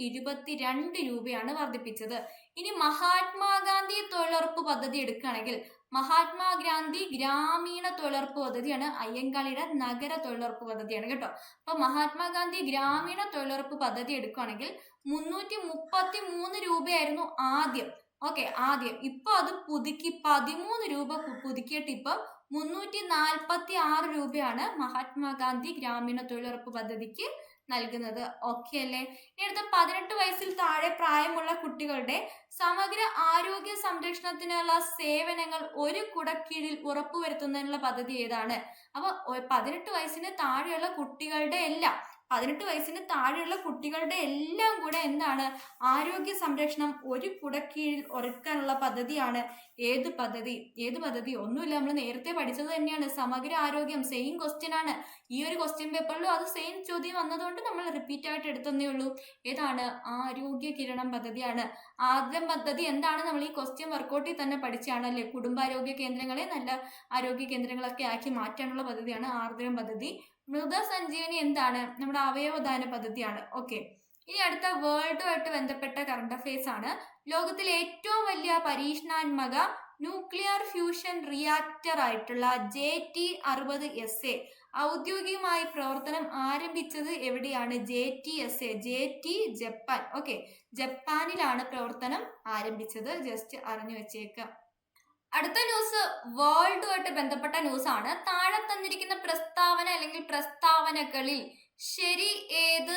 22 രൂപയാണ് വർദ്ധിപ്പിച്ചത്. ഇനി മഹാത്മാഗാന്ധി തൊഴിലുറപ്പ് പദ്ധതി എടുക്കുകയാണെങ്കിൽ മഹാത്മാഗാന്ധി ഗ്രാമീണ തൊഴിലുറപ്പ് പദ്ധതിയാണ് അയ്യങ്കാളിയുടെ നഗര തൊഴിലുറപ്പ് പദ്ധതിയാണ് കേട്ടോ. അപ്പൊ മഹാത്മാഗാന്ധി ഗ്രാമീണ തൊഴിലുറപ്പ് പദ്ധതി എടുക്കുകയാണെങ്കിൽ 333 രൂപയായിരുന്നു ആദ്യം. ഓക്കെ, ആദ്യം. ഇപ്പൊ അത് പുതുക്കി 13 രൂപ പുതുക്കിയിട്ട് ഇപ്പം 346 രൂപയാണ് മഹാത്മാഗാന്ധി ഗ്രാമീണ തൊഴിലുറപ്പ് പദ്ധതിക്ക് നൽകുന്നത്. ഓക്കെ അല്ലേ? ഇനി അടുത്ത 18 വയസ്സിൽ താഴെ പ്രായമുള്ള കുട്ടികളുടെ സമഗ്ര ആരോഗ്യ സംരക്ഷണത്തിനുള്ള സേവനങ്ങൾ ഒരു കുടക്കീഴിൽ ഉറപ്പുവരുത്തുന്നതിനുള്ള പദ്ധതി ഏതാണ്? അപ്പൊ 18 വയസ്സിന് താഴെയുള്ള കുട്ടികളുടെ എല്ലാം 18 വയസ്സിന് താഴെയുള്ള കുട്ടികളുടെ എല്ലാം കൂടെ എന്താണ്? ആരോഗ്യ സംരക്ഷണം ഒരു കുടക്കീഴിൽ ഒരുക്കാനുള്ള പദ്ധതിയാണ്. ഏത് പദ്ധതി? ഒന്നുമില്ല, നമ്മൾ നേരത്തെ പഠിച്ചത് തന്നെയാണ്. സമഗ്ര ആരോഗ്യം സെയിം ക്വസ്റ്റ്യൻ ആണ്. ഈ ഒരു ക്വസ്റ്റ്യൻ പേപ്പറിലും അത് സെയിം ചോദ്യം വന്നതുകൊണ്ട് നമ്മൾ റിപ്പീറ്റ് ആയിട്ട് എടുത്തതേ ഉള്ളൂ. ഏതാണ്? ആരോഗ്യ കിരണം പദ്ധതിയാണ്. ആദ്യം പദ്ധതി എന്താണ്? നമ്മൾ ഈ ക്വസ്റ്റ്യൻ വർക്കൗട്ടിൽ തന്നെ പഠിച്ചാണല്ലേ. കുടുംബാരോഗ്യ കേന്ദ്രങ്ങളെ നല്ല ആരോഗ്യ കേന്ദ്രങ്ങളൊക്കെ ആക്കി മാറ്റാനുള്ള പദ്ധതിയാണ് ആർദ്രം പദ്ധതി. മൃതസഞ്ജീവനി എന്താണ്? നമ്മുടെ അവയവദാന പദ്ധതിയാണ്. ഓക്കെ, ഇനി അടുത്ത വേൾഡുമായിട്ട് ബന്ധപ്പെട്ട കറണ്ട് അഫയേഴ്സ് ആണ്. ലോകത്തിലെ ഏറ്റവും വലിയ പരീക്ഷണാത്മക ന്യൂക്ലിയർ ഫ്യൂഷൻ റിയാക്ടർ ആയിട്ടുള്ള JT-60SA ഔദ്യോഗികമായി പ്രവർത്തനം ആരംഭിച്ചത് എവിടെയാണ്? JT Japan. ഓക്കെ, ജപ്പാനിലാണ് പ്രവർത്തനം ആരംഭിച്ചത്. ജസ്റ്റ് അറിഞ്ഞു വെച്ചേക്കാം. അടുത്ത ന്യൂസ് വേൾഡുമായിട്ട് ബന്ധപ്പെട്ട ന്യൂസ് ആണ്. താഴെ തന്നിരിക്കുന്ന പ്രസ്താവന അല്ലെങ്കിൽ പ്രസ്താവനകളിൽ ശരി ഏത്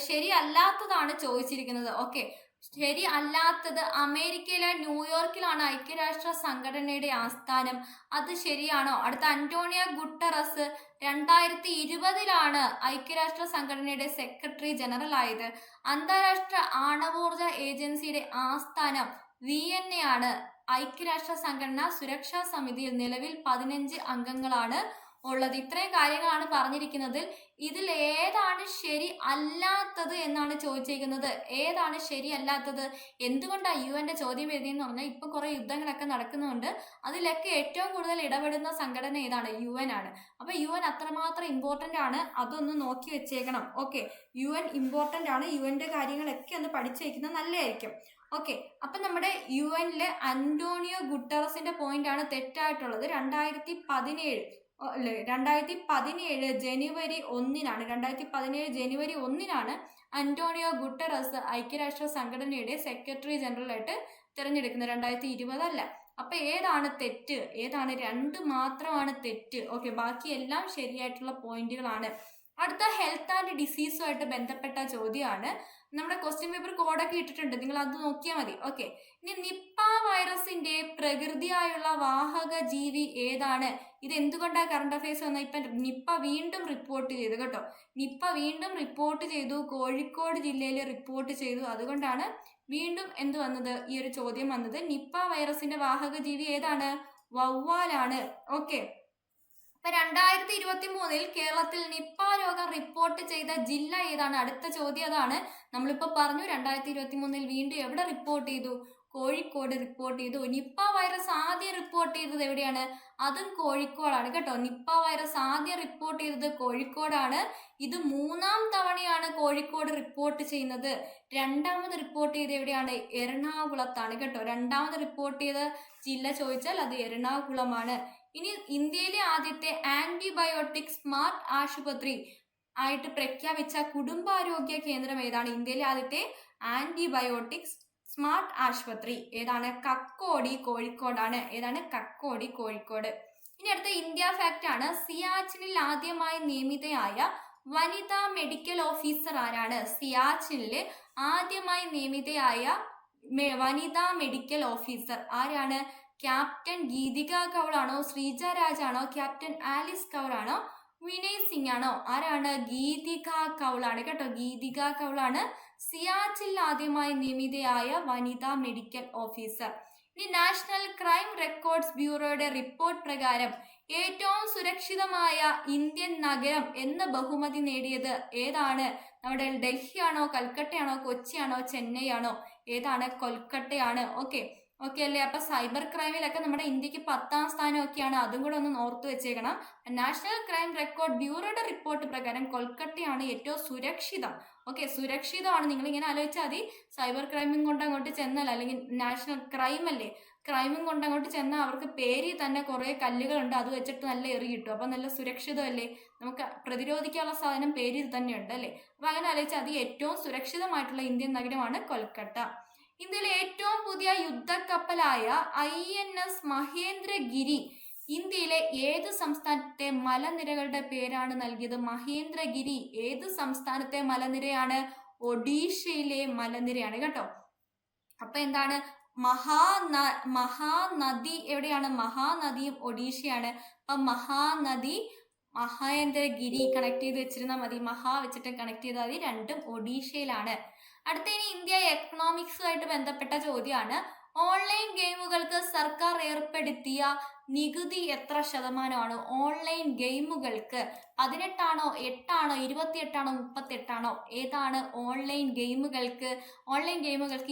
ശരി അല്ലാത്തതാണ് ചോദിച്ചിരിക്കുന്നത്. ഓക്കെ, ശരി അല്ലാത്തത് അമേരിക്കയിലെ ന്യൂയോർക്കിലാണ് ഐക്യരാഷ്ട്ര സംഘടനയുടെ ആസ്ഥാനം. അത് ശരിയാണോ? അടുത്ത അന്റോണിയോ ഗുട്ടറസ് 2020 ഐക്യരാഷ്ട്ര സംഘടനയുടെ സെക്രട്ടറി ജനറൽ ആയത്. അന്താരാഷ്ട്ര ആണവോർജ ഏജൻസിയുടെ ആസ്ഥാനം വിയന്ന ആണ്. ഐക്യരാഷ്ട്ര സംഘടന സുരക്ഷാ സമിതിയിൽ നിലവിൽ 15 അംഗങ്ങളാണ് ഉള്ളത്. ഇത്രയും കാര്യങ്ങളാണ് പറഞ്ഞിരിക്കുന്നത്. ഇതിൽ ഏതാണ് ശരി അല്ലാത്തത് എന്നാണ് ചോദിച്ചിരിക്കുന്നത്. ഏതാണ് ശരി അല്ലാത്തത്? എന്തുകൊണ്ടാണ് UN ചോദ്യം എഴുതിയെന്ന് പറഞ്ഞാൽ ഇപ്പൊ കുറെ യുദ്ധങ്ങളൊക്കെ നടക്കുന്നുണ്ട്. അതിലൊക്കെ ഏറ്റവും കൂടുതൽ ഇടപെടുന്ന സംഘടന ഏതാണ്? UN ആണ്. അപ്പൊ UN അത്രമാത്രം ഇമ്പോർട്ടന്റ് ആണ്. അതൊന്ന് നോക്കി വെച്ചേക്കണം. ഓക്കെ, UN ഇമ്പോർട്ടന്റ് ആണ്. UNന്റെ കാര്യങ്ങളൊക്കെ ഒന്ന് പഠിച്ചു വെക്കുന്നത് നല്ലതായിരിക്കും. ഓക്കെ, അപ്പൊ നമ്മുടെ UN അന്റോണിയോ ഗുട്ടറസിന്റെ പോയിന്റ് ആണ് തെറ്റായിട്ടുള്ളത്. 2017 ജനുവരി 1 അന്റോണിയോ ഗുട്ടറസ് ഐക്യരാഷ്ട്ര സംഘടനയുടെ സെക്രട്ടറി ജനറൽ ആയിട്ട് തിരഞ്ഞെടുക്കുന്നത്. 2020 അല്ല. അപ്പൊ ഏതാണ് തെറ്റ്? ഏതാണ്? 2 മാത്രമാണ് തെറ്റ്. ഓക്കെ, ബാക്കി എല്ലാം ശരിയായിട്ടുള്ള പോയിന്റുകളാണ്. അടുത്ത ഹെൽത്ത് ആൻഡ് ഡിസീസുമായിട്ട് ബന്ധപ്പെട്ട ചോദ്യമാണ്. നമ്മുടെ ക്വസ്റ്റ്യൻ പേപ്പർ കോഡൊക്കെ ഇട്ടിട്ടുണ്ട്, നിങ്ങൾ അത് നോക്കിയാൽ മതി. ഓക്കെ, ഇനി നിപ്പ വൈറസിന്റെ പ്രകൃതിയായുള്ള വാഹക ജീവി ഏതാണ്? ഇത് എന്തുകൊണ്ടാണ് കറണ്ട് അഫയേഴ്സ് വന്നത്? ഇപ്പൊ നിപ്പ വീണ്ടും റിപ്പോർട്ട് ചെയ്തു കേട്ടോ. നിപ്പ വീണ്ടും റിപ്പോർട്ട് ചെയ്തു, കോഴിക്കോട് ജില്ലയിൽ റിപ്പോർട്ട് ചെയ്തു. അതുകൊണ്ടാണ് വീണ്ടും എന്ത് വന്നത്? ഈ ഒരു ചോദ്യം വന്നത്. നിപ്പ വൈറസിന്റെ വാഹക ജീവി ഏതാണ്? വവ്വാലാണ്. ഓക്കെ, 2023 കേരളത്തിൽ നിപ്പ രോഗം റിപ്പോർട്ട് ചെയ്ത ജില്ല ഏതാണ്? അടുത്ത ചോദ്യം അതാണ്. നമ്മളിപ്പോ പറഞ്ഞു 2023 വീണ്ടും എവിടെ റിപ്പോർട്ട് ചെയ്തു? കോഴിക്കോട് റിപ്പോർട്ട് ചെയ്തു. നിപ്പ വൈറസ് ആദ്യം റിപ്പോർട്ട് ചെയ്തത് എവിടെയാണ്? അതും കോഴിക്കോടാണ് കേട്ടോ. നിപ്പ വൈറസ് ആദ്യം റിപ്പോർട്ട് ചെയ്തത് കോഴിക്കോടാണ്. ഇത് 3ാം തവണയാണ് കോഴിക്കോട് റിപ്പോർട്ട് ചെയ്യുന്നത്. 2ാമത് റിപ്പോർട്ട് ചെയ്ത് എവിടെയാണ്? എറണാകുളത്താണ് കേട്ടോ. 2ാമത് റിപ്പോർട്ട് ചെയ്ത ജില്ല ചോദിച്ചാൽ അത് എറണാകുളമാണ്. ഇനി ഇന്ത്യയിലെ ആദ്യത്തെ ആന്റിബയോട്ടിക് സ്മാർട്ട് ആശുപത്രി ആയിട്ട് പ്രഖ്യാപിച്ച കുടുംബാരോഗ്യ കേന്ദ്രം ഏതാണ്? ഇന്ത്യയിലെ ആദ്യത്തെ ആന്റിബയോട്ടിക് സ്മാർട്ട് ആശുപത്രി ഏതാണ്? കക്കോടി, കോഴിക്കോടാണ്. ഏതാണ്? കക്കോടി, കോഴിക്കോട്. ഇനി അടുത്ത ഇന്ത്യ ഫാക്ട് ആണ്. സിയാച്ചിനിൽ ആദ്യമായി നിയമിതയായ വനിതാ മെഡിക്കൽ ഓഫീസർ ആരാണ്? സിയാച്ചിനിൽ ആദ്യമായി നിയമിതയായ വനിതാ മെഡിക്കൽ ഓഫീസർ ആരാണ്? ക്യാപ്റ്റൻ ഗീതിക കൗൾ ആണോ, ശ്രീജ രാജ് ആണോ, ക്യാപ്റ്റൻ ആലിസ് കൗർ ആണോ, വിനയ് സിംഗ് ആണോ? ആരാണ്? ഗീതിക കൗൾ ആണ് കേട്ടോ. ഗീതിക കൗൾ ആണ് സിയാച്ചിൽ ആദ്യമായി നിയമിതയായ വനിതാ മെഡിക്കൽ ഓഫീസർ. ഇനി നാഷണൽ ക്രൈം റെക്കോർഡ്സ് ബ്യൂറോയുടെ റിപ്പോർട്ട് പ്രകാരം ഏറ്റവും സുരക്ഷിതമായ ഇന്ത്യൻ നഗരം എന്ന ബഹുമതി നേടിയത് ഏതാണ്? നമ്മുടെ ഡൽഹിയാണോ, കൽക്കട്ടയാണോ, കൊച്ചിയാണോ, ചെന്നൈ ആണോ? ഏതാണ്? കൊൽക്കട്ടയാണ്. ഓക്കെ അല്ലേ? അപ്പൊ സൈബർ ക്രൈമിലൊക്കെ നമ്മുടെ ഇന്ത്യക്ക് 10ാം സ്ഥാനമൊക്കെയാണ്. അതും കൂടെ ഒന്ന് ഓർത്തു വെച്ചേക്കണം. നാഷണൽ ക്രൈം റെക്കോർഡ് ബ്യൂറോയുടെ റിപ്പോർട്ട് പ്രകാരം കൊൽക്കട്ടയാണ് ഏറ്റവും സുരക്ഷിതം. സുരക്ഷിതമാണ്. നിങ്ങൾ ഇങ്ങനെ ആലോചിച്ചാൽ മതി. സൈബർ ക്രൈമും കൊണ്ട് അങ്ങോട്ട് ചെന്നാൽ, അല്ലെങ്കിൽ നാഷണൽ ക്രൈം അല്ലേ, ക്രൈമും കൊണ്ട് അങ്ങോട്ട് ചെന്നാൽ അവർക്ക് പേരിൽ തന്നെ കുറെ കല്ലുകളുണ്ട്, അത് വെച്ചിട്ട് നല്ല എറി കിട്ടും. അപ്പൊ നല്ല സുരക്ഷിതമല്ലേ, നമുക്ക് പ്രതിരോധിക്കാനുള്ള സാധനം പേരിൽ തന്നെയുണ്ട് അല്ലേ. അപ്പൊ അങ്ങനെ ആലോചിച്ചാൽ അത് ഏറ്റവും സുരക്ഷിതമായിട്ടുള്ള ഇന്ത്യൻ നഗരമാണ് കൊൽക്കട്ട. ഇന്ത്യയിലെ ഏറ്റവും പുതിയ യുദ്ധക്കപ്പലായ INS മഹേന്ദ്രഗിരി ഇന്ത്യയിലെ ഏത് സംസ്ഥാനത്തെ മലനിരകളുടെ പേരാണ് നൽകിയത്? മഹേന്ദ്രഗിരി ഏത് സംസ്ഥാനത്തെ മലനിരയാണ്? ഒഡീഷയിലെ മലനിരയാണ് കേട്ടോ. അപ്പൊ എന്താണ്? മഹാനദി എവിടെയാണ്? മഹാനദിയും ഒഡീഷയാണ്. അപ്പൊ മഹാനദി മഹേന്ദ്രഗിരി കണക്ട് ചെയ്ത് വെച്ചിരുന്നാൽ മതി. മഹാ വെച്ചിട്ട് കണക്ട് ചെയ്താൽ മതി. രണ്ടും ഒഡീഷയിലാണ്. അടുത്ത ഇനി ഇന്ത്യ എക്കണോമിക്സുമായിട്ട് ബന്ധപ്പെട്ട ചോദ്യമാണ്. ഓൺലൈൻ ഗെയിമുകൾക്ക് സർക്കാർ ഏർപ്പെടുത്തിയ നികുതി എത്ര ശതമാനമാണ്? ഓൺലൈൻ ഗെയിമുകൾക്ക് 18 ആണോ, 8 ആണോ, 28 ആണോ, 38 ആണോ? ഏതാണ്? ഓൺലൈൻ ഗെയിമുകൾക്ക്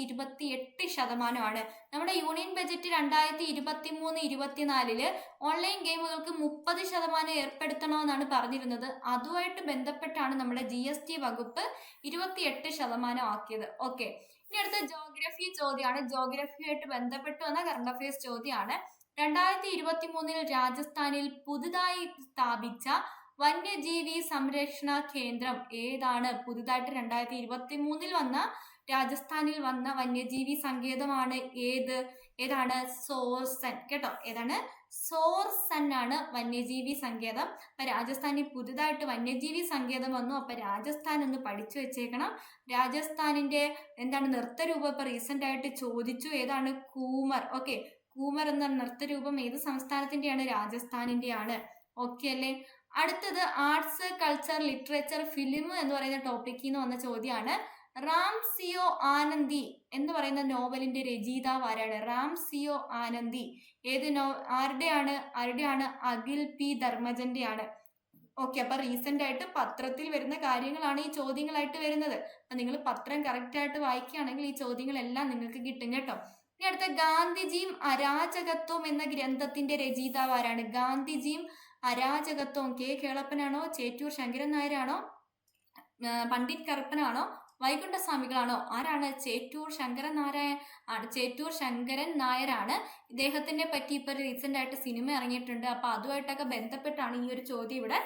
28%. നമ്മുടെ യൂണിയൻ ബജറ്റ് 2023-24 ഓൺലൈൻ ഗെയിമുകൾക്ക് 30% ഏർപ്പെടുത്തണമെന്നാണ് പറഞ്ഞിരുന്നത്. അതുമായിട്ട് ബന്ധപ്പെട്ടാണ് നമ്മുടെ GST വകുപ്പ് 28% ആക്കിയത്. ഓക്കെ, ഇനി അടുത്ത ജോഗ്രഫി ചോദ്യമാണ്. ജോഗ്രഫിയായിട്ട് ബന്ധപ്പെട്ട് വന്ന കറണ്ട് അഫയേഴ്സ് ചോദ്യമാണ്. 2023 രാജസ്ഥാനിൽ പുതുതായി സ്ഥാപിച്ച വന്യജീവി സംരക്ഷണ കേന്ദ്രം ഏതാണ്? പുതുതായിട്ട് 2023 വന്ന രാജസ്ഥാനിൽ വന്ന വന്യജീവി സങ്കേതമാണ് ഏതാണ്? സോർസൻ കേട്ടോ. ഏതാണ്? സോർസൻ ആണ് വന്യജീവി സങ്കേതം. അപ്പൊ രാജസ്ഥാനിൽ പുതുതായിട്ട് വന്യജീവി സങ്കേതം വന്നു. അപ്പൊ രാജസ്ഥാൻ ഒന്ന് പഠിച്ചു വെച്ചേക്കണം. രാജസ്ഥാനിന്റെ എന്താണ് നൃത്തരൂപം ഇപ്പൊ റീസെന്റ് ആയിട്ട് ചോദിച്ചു. ഏതാണ്? കൂമർ. ഓക്കെ, കൂമർ എന്ന നൃത്തരൂപം ഏത് സംസ്ഥാനത്തിന്റെയാണ്? രാജസ്ഥാനിന്റെയാണ്. ഓക്കെ അല്ലേ? അടുത്തത് ആർട്സ്, കൾച്ചർ, ലിറ്ററേച്ചർ, ഫിലിം എന്ന് പറയുന്ന ടോപ്പിക്കിൽ നിന്ന് വന്ന ചോദ്യമാണ്. റാം സിയോ ആനന്ദി എന്ന് പറയുന്ന നോവലിന്റെ രചയിതാവ് ആരാണ്? റാം സിയോ ആനന്ദി ആരുടെയാണ്? അഖിൽ P ധർമ്മജന്റെയാണ്. ഓക്കെ, അപ്പൊ റീസെന്റ് ആയിട്ട് പത്രത്തിൽ വരുന്ന കാര്യങ്ങളാണ് ഈ ചോദ്യങ്ങളായിട്ട് വരുന്നത്. അപ്പൊ നിങ്ങൾ പത്രം കറക്റ്റ് ആയിട്ട് വായിക്കുകയാണെങ്കിൽ ഈ ചോദ്യങ്ങളെല്ലാം നിങ്ങൾക്ക് കിട്ടും കേട്ടോ. ഇനി അടുത്ത ഗാന്ധിജിയും അരാജകത്വം എന്ന ഗ്രന്ഥത്തിന്റെ രചയിതാവ് ആരാണ്? ഗാന്ധിജിയും അരാജകത്വം K കേളപ്പനാണോ, ചേറ്റൂർ ശങ്കരൻ നായരാണോ, പണ്ഡിറ്റ് കറുപ്പനാണോ, വൈകുണ്ഠസ്വാമികളാണോ? ആരാണ്? ചേറ്റൂർ ശങ്കരൻ നായരാണ്. ഇദ്ദേഹത്തിനെ പറ്റി ഇപ്പൊ റീസെന്റ് ആയിട്ട് സിനിമ ഇറങ്ങിയിട്ടുണ്ട്. അപ്പൊ അതുമായിട്ടൊക്കെ ബന്ധപ്പെട്ടാണ് ഈ ഒരു ചോദ്യം ഇവിടെ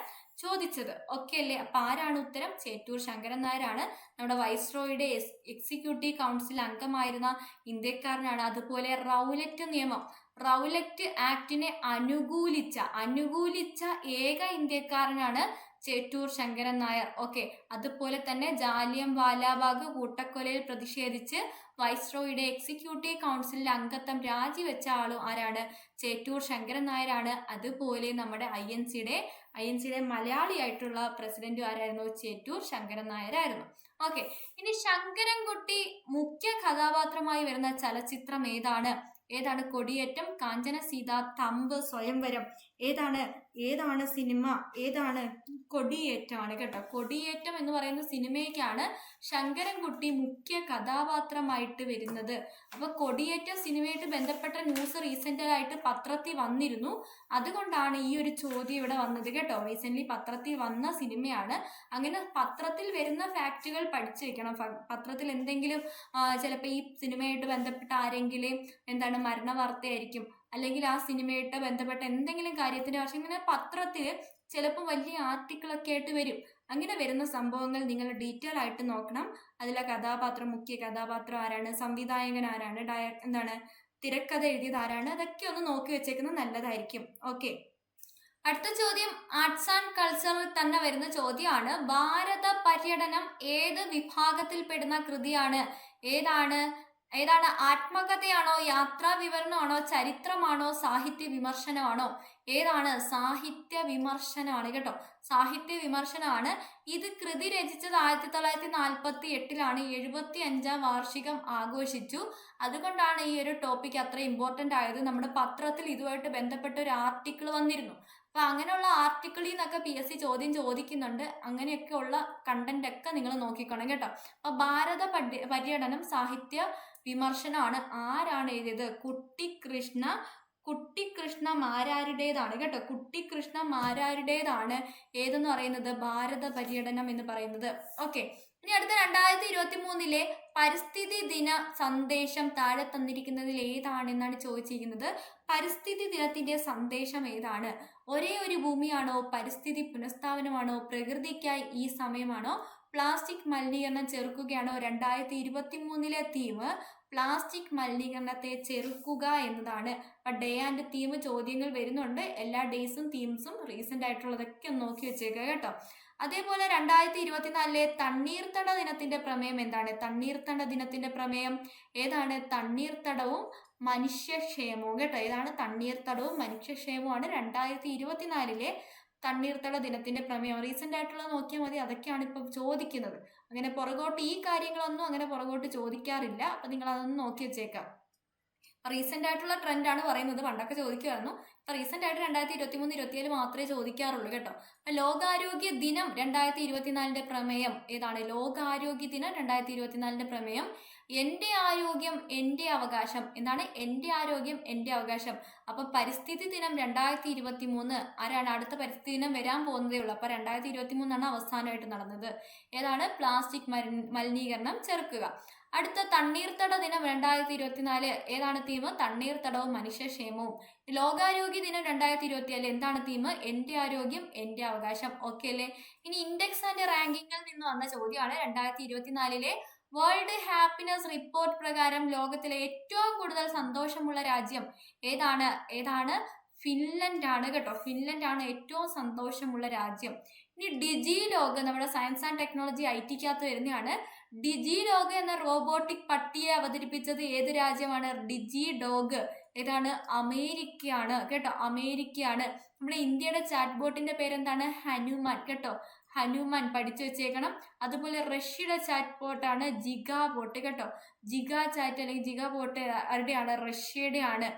ചോദിച്ചത്. ഓക്കെ അല്ലേ? അപ്പൊ ആരാണ് ഉത്തരം? ചേറ്റൂർ ശങ്കരൻ നായരാണ്. നമ്മുടെ വൈസ്രോയുടെ എക്സിക്യൂട്ടീവ് കൗൺസിൽ അംഗമായിരുന്ന ഇന്ത്യക്കാരനാണ്. അതുപോലെ റൗലറ്റ് ആക്ടിനെ അനുകൂലിച്ച ഏക ഇന്ത്യക്കാരനാണ് ചേറ്റൂർ ശങ്കരൻ നായർ. ഓക്കെ, അതുപോലെ തന്നെ ജാലിയൻ വാലാബാഗ് കൂട്ടക്കൊലയിൽ പ്രതിഷേധിച്ച് വൈസ്രോയുടെ എക്സിക്യൂട്ടീവ് കൗൺസിലിന്റെ അംഗത്വം രാജിവെച്ച ആളും ആരാണ്? ചേറ്റൂർ ശങ്കരൻ നായരാണ്. അതുപോലെ നമ്മുടെ INCയുടെ മലയാളിയായിട്ടുള്ള പ്രസിഡന്റ് ആരായിരുന്നു? ചേറ്റൂർ ശങ്കരൻ നായരായിരുന്നു. ഓക്കെ, ഇനി ശങ്കരൻകുട്ടി മുഖ്യ കഥാപാത്രമായി വരുന്ന ചലച്ചിത്രം ഏതാണ്? കൊടിയേറ്റം, കാഞ്ചന സീത, തമ്പ്, സ്വയംവരം. ഏതാണ് സിനിമ? കൊടിയേറ്റമാണ് കേട്ടോ. കൊടിയേറ്റം എന്ന് പറയുന്ന സിനിമയ്ക്കാണ് ശങ്കരൻകുട്ടി മുഖ്യ കഥാപാത്രമായിട്ട് വരുന്നത്. അപ്പൊ കൊടിയേറ്റം സിനിമയായിട്ട് ബന്ധപ്പെട്ട ന്യൂസ് റീസെന്റ് ആയിട്ട് പത്രത്തിൽ വന്നിരുന്നു. അതുകൊണ്ടാണ് ഈ ഒരു ചോദ്യം ഇവിടെ വന്നത് കേട്ടോ. റീസെന്റ് പത്രത്തിൽ വന്ന സിനിമയാണ്. അങ്ങനെ പത്രത്തിൽ വരുന്ന ഫാക്റ്റുകൾ പഠിച്ചു വെക്കണം. പത്രത്തിൽ എന്തെങ്കിലും ചിലപ്പോൾ ഈ സിനിമയായിട്ട് ബന്ധപ്പെട്ട ആരെങ്കിലും മരണ വാർത്തയായിരിക്കും, അല്ലെങ്കിൽ ആ സിനിമയായിട്ട് ബന്ധപ്പെട്ട എന്തെങ്കിലും കാര്യത്തിന്റെ വർഷം ഇങ്ങനെ പത്രത്തിൽ ചിലപ്പോൾ വലിയ ആർട്ടിക്കിളൊക്കെ ആയിട്ട് വരും. അങ്ങനെ വരുന്ന സംഭവങ്ങൾ നിങ്ങൾ ഡീറ്റെയിൽ ആയിട്ട് നോക്കണം. അതിലെ മുഖ്യ കഥാപാത്രം ആരാണ്, സംവിധായകൻ ആരാണ്, തിരക്കഥ എഴുതിയത് ആരാണ്, അതൊക്കെ ഒന്ന് നോക്കി വെച്ചേക്കുന്നത് നല്ലതായിരിക്കും. ഓക്കെ, അടുത്ത ചോദ്യം ആർട്സ് ആൻഡ് കൾച്ചറിൽ തന്നെ വരുന്ന ചോദ്യമാണ്. ഭാരത പര്യടനം ഏത് വിഭാഗത്തിൽ പെടുന്ന കൃതിയാണ്? ഏതാണ്? ആത്മകഥയാണോ, യാത്രാ വിവരണമാണോ, ചരിത്രമാണോ, സാഹിത്യ വിമർശനമാണോ? ഏതാണ്? സാഹിത്യ വിമർശനമാണ് കേട്ടോ, സാഹിത്യ വിമർശനമാണ്. ഇത് കൃതി രചിച്ചത് 1948ലാണ്. 75ാം വാർഷികം ആഘോഷിച്ചു. അതുകൊണ്ടാണ് ഈ ഒരു ടോപ്പിക് അത്ര ഇമ്പോർട്ടൻ്റ് ആയത്. നമ്മുടെ പത്രത്തിൽ ഇതുമായിട്ട് ബന്ധപ്പെട്ട ഒരു ആർട്ടിക്കിൾ വന്നിരുന്നു. അപ്പൊ അങ്ങനെയുള്ള ആർട്ടിക്കിളിൽ നിന്നൊക്കെ PSC ചോദ്യം ചോദിക്കുന്നുണ്ട്. അങ്ങനെയൊക്കെ ഉള്ള കണ്ടന്റ് ഒക്കെ നിങ്ങൾ നോക്കിക്കോണം കേട്ടോ. അപ്പൊ ഭാരത പര്യടനം സാഹിത്യ വിമർശനമാണ്. ആരാണ് എഴുതിയത്? കുട്ടിക്കൃഷ്ണ മാരാരുടേതാണ് കേട്ടോ, കുട്ടിക്കൃഷ്ണ മാരാരുടേതാണ് ഏതെന്ന് പറയുന്നത്? ഭാരത പര്യടനം എന്ന് പറയുന്നത്. ഓക്കെ, ഇനി അടുത്ത 2023 പരിസ്ഥിതി ദിന സന്ദേശം താഴെ തന്നിരിക്കുന്നതിൽ ഏതാണെന്നാണ് ചോദിച്ചിരിക്കുന്നത്. പരിസ്ഥിതി ദിനത്തിന്റെ സന്ദേശം ഏതാണ്? ഒരേ ഒരു ഭൂമിയാണോ, പരിസ്ഥിതി പുനഃസ്ഥാപനമാണോ, പ്രകൃതിക്കായി ഈ സമയമാണോ, പ്ലാസ്റ്റിക് മലിനീകരണം ചെറുക്കുകയാണോ? 2023 തീം പ്ലാസ്റ്റിക് മലിനീകരണത്തെ ചെറുക്കുക എന്നതാണ്. അപ്പൊ ഡേ ആൻഡ് തീം ചോദ്യങ്ങൾ വരുന്നുണ്ട്. എല്ലാ ഡേയ്സും തീംസും റീസെന്റ് ആയിട്ടുള്ളതൊക്കെ ഒന്ന് നോക്കി വെച്ചേക്കുക കേട്ടോ. അതേപോലെ 2024 തണ്ണീർത്തട ദിനത്തിന്റെ പ്രമേയം എന്താണ്? തണ്ണീർത്തട ദിനത്തിന്റെ പ്രമേയം ഏതാണ്? തണ്ണീർത്തടവും മനുഷ്യക്ഷേമവും കേട്ടോ. ഏതാണ്? തണ്ണീർത്തടവും മനുഷ്യക്ഷേമവുമാണ് 2024 തണ്ണീർത്തട ദിനത്തിന്റെ പ്രമേയം. റീസെന്റ് ആയിട്ടുള്ളത് നോക്കിയാൽ മതി, അതൊക്കെയാണ് ഇപ്പം ചോദിക്കുന്നത്. അങ്ങനെ പുറകോട്ട് ഈ കാര്യങ്ങളൊന്നും അങ്ങനെ പുറകോട്ട് ചോദിക്കാറില്ല. അപ്പൊ നിങ്ങൾ അതൊന്ന് നോക്കി വെച്ചേക്കാം. റീസെന്റ് ആയിട്ടുള്ള ട്രെൻഡാണ് പറയുന്നത്. പണ്ടൊക്കെ ചോദിക്കുമായിരുന്നു. ഇപ്പൊ റീസെന്റ് ആയിട്ട് 2023, 2027 മാത്രമേ ചോദിക്കാറുള്ളൂ കേട്ടോ. അപ്പൊ ലോകാരോഗ്യ ദിനം 2024 പ്രമേയം ഏതാണ്? ലോകാരോഗ്യ ദിനം 2024 പ്രമേയം എന്റെ ആരോഗ്യം എന്റെ അവകാശം. എന്താണ്? എന്റെ ആരോഗ്യം എന്റെ അവകാശം. അപ്പൊ പരിസ്ഥിതി ദിനം 2023 ആരാണ്? അടുത്ത പരിസ്ഥിതി ദിനം വരാൻ പോകുന്നതേ ഉള്ളൂ. അപ്പൊ 2023 അവസാനമായിട്ട് നടന്നത്. ഏതാണ്? പ്ലാസ്റ്റിക് മലിനീകരണം ചെറുക്കുക. അടുത്ത തണ്ണീർത്തട ദിനം 2024 ഏതാണ് തീം? തണ്ണീർത്തടവും മനുഷ്യക്ഷേമവും. ലോകാരോഗ്യ ദിനം 2024 എന്താണ് തീം? എന്റെ ആരോഗ്യം എന്റെ അവകാശം. ഓക്കെ അല്ലേ? ഇനി ഇൻഡെക്സ് ആൻഡ് റാങ്കിങ്ങിൽ നിന്ന് വന്ന ചോദ്യമാണ്. 2024 വേൾഡ് ഹാപ്പിനെസ് റിപ്പോർട്ട് പ്രകാരം ലോകത്തിലെ ഏറ്റവും കൂടുതൽ സന്തോഷമുള്ള രാജ്യം ഏതാണ്? ഫിൻലൻഡ് ആണ് കേട്ടോ. ഫിൻലൻഡ് ആണ് ഏറ്റവും സന്തോഷമുള്ള രാജ്യം. ഇനി ഡിജി ലോഗ് നമ്മുടെ സയൻസ് ആൻഡ് ടെക്നോളജി IT-ക്കകത്ത് വരുന്നതാണ്. ഡിജി ലോഗ് എന്ന റോബോട്ടിക് പട്ടിയെ അവതരിപ്പിച്ചത് ഏത് രാജ്യമാണ്? ഡിജി ഡോഗ് ഏതാണ്? അമേരിക്കയാണ് കേട്ടോ, അമേരിക്കയാണ്. നമ്മുടെ ഇന്ത്യയുടെ ചാറ്റ് ബോട്ടിന്റെ പേരെന്താണ്? ഹനുമാൻ കേട്ടോ, ഹനുമാൻ പഠിച്ചു വെച്ചേക്കണം. അതുപോലെ റഷ്യയുടെ ചാറ്റ് ബോട്ടാണ് ജിഗാ ബോട്ട് കേട്ടോ. ജിഗാ ചാറ്റ് അല്ലെങ്കിൽ ജിഗാ ബോട്ട് ആരുടെയാണ്? റഷ്യയുടെ ആണ്.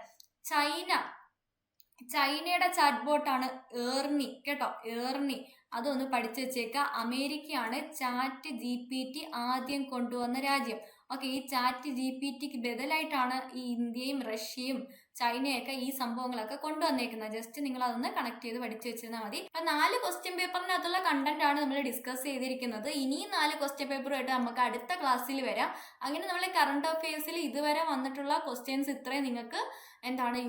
ചൈനയുടെ ചാറ്റ് ബോട്ടാണ് ഏർണി കേട്ടോ, ഏർണി. അതൊന്ന് പഠിച്ചു വെച്ചേക്ക. അമേരിക്കയാണ് ചാറ്റ് GPT ആദ്യം കൊണ്ടുവന്ന രാജ്യം. ഓക്കെ, ഈ ചാറ്റ് GPTക്ക് ബദലായിട്ടാണ് ഈ ഇന്ത്യയും റഷ്യയും ചൈനയൊക്കെ ഈ സംഭവങ്ങളൊക്കെ കൊണ്ടുവന്നേക്കുന്നത്. ജസ്റ്റ് നിങ്ങൾ അതൊന്ന് കണക്ട് ചെയ്ത് പഠിച്ചു വെച്ചിരുന്നാൽ മതി. അപ്പൊ 4 ക്വസ്റ്റ്യൻ പേപ്പറിനകത്തുള്ള കണ്ടന്റ് ആണ് നമ്മൾ ഡിസ്കസ് ചെയ്തിരിക്കുന്നത്. ഇനിയും 4 ക്വസ്റ്റ്യൻ പേപ്പറുമായിട്ട് നമുക്ക് അടുത്ത ക്ലാസ്സിൽ വരാം. അങ്ങനെ നമ്മൾ കറണ്ട് അഫയേഴ്സിൽ ഇതുവരെ വന്നിട്ടുള്ള ക്വസ്റ്റ്യൻസ് ഇത്രയും നിങ്ങൾക്ക്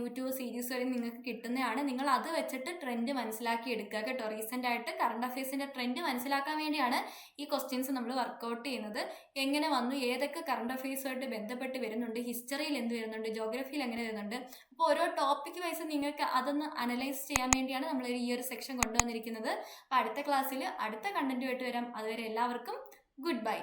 യൂട്യൂബ് സീരീസ് വരെ നിങ്ങൾക്ക് കിട്ടുന്നതാണ്. നിങ്ങൾ അത് വെച്ചിട്ട് ട്രെൻഡ് മനസ്സിലാക്കി എടുക്കുക കേട്ടോ. റീസെന്റ് ആയിട്ട് കറണ്ട് അഫയേഴ്സിന്റെ ട്രെൻഡ് മനസ്സിലാക്കാൻ വേണ്ടിയാണ് ഈ ക്വസ്റ്റ്യൻസ് നമ്മൾ വർക്ക്ഔട്ട് ചെയ്യുന്നത്. എങ്ങനെ വന്നു, ഏതൊക്കെ കറണ്ട് അഫയേഴ്സുമായിട്ട് ബന്ധപ്പെട്ട് വരുന്നുണ്ട്, ഹിസ്റ്ററിയിൽ എന്ത് വരുന്നുണ്ട്, ജോഗ്രഫിയിൽ എങ്ങനെ വരുന്നുണ്ട്. അപ്പോൾ ഓരോ ടോപ്പിക് വൈസ് നിങ്ങൾക്ക് അതൊന്ന് അനലൈസ് ചെയ്യാൻ വേണ്ടിയാണ് നമ്മൾ ഈ ഒരു സെക്ഷൻ കൊണ്ടുവന്നിരിക്കുന്നത്. അപ്പോൾ അടുത്ത ക്ലാസ്സിൽ അടുത്ത കണ്ടന്റുമായിട്ട് വരാം. അതുവരെ എല്ലാവർക്കും ഗുഡ് ബൈ.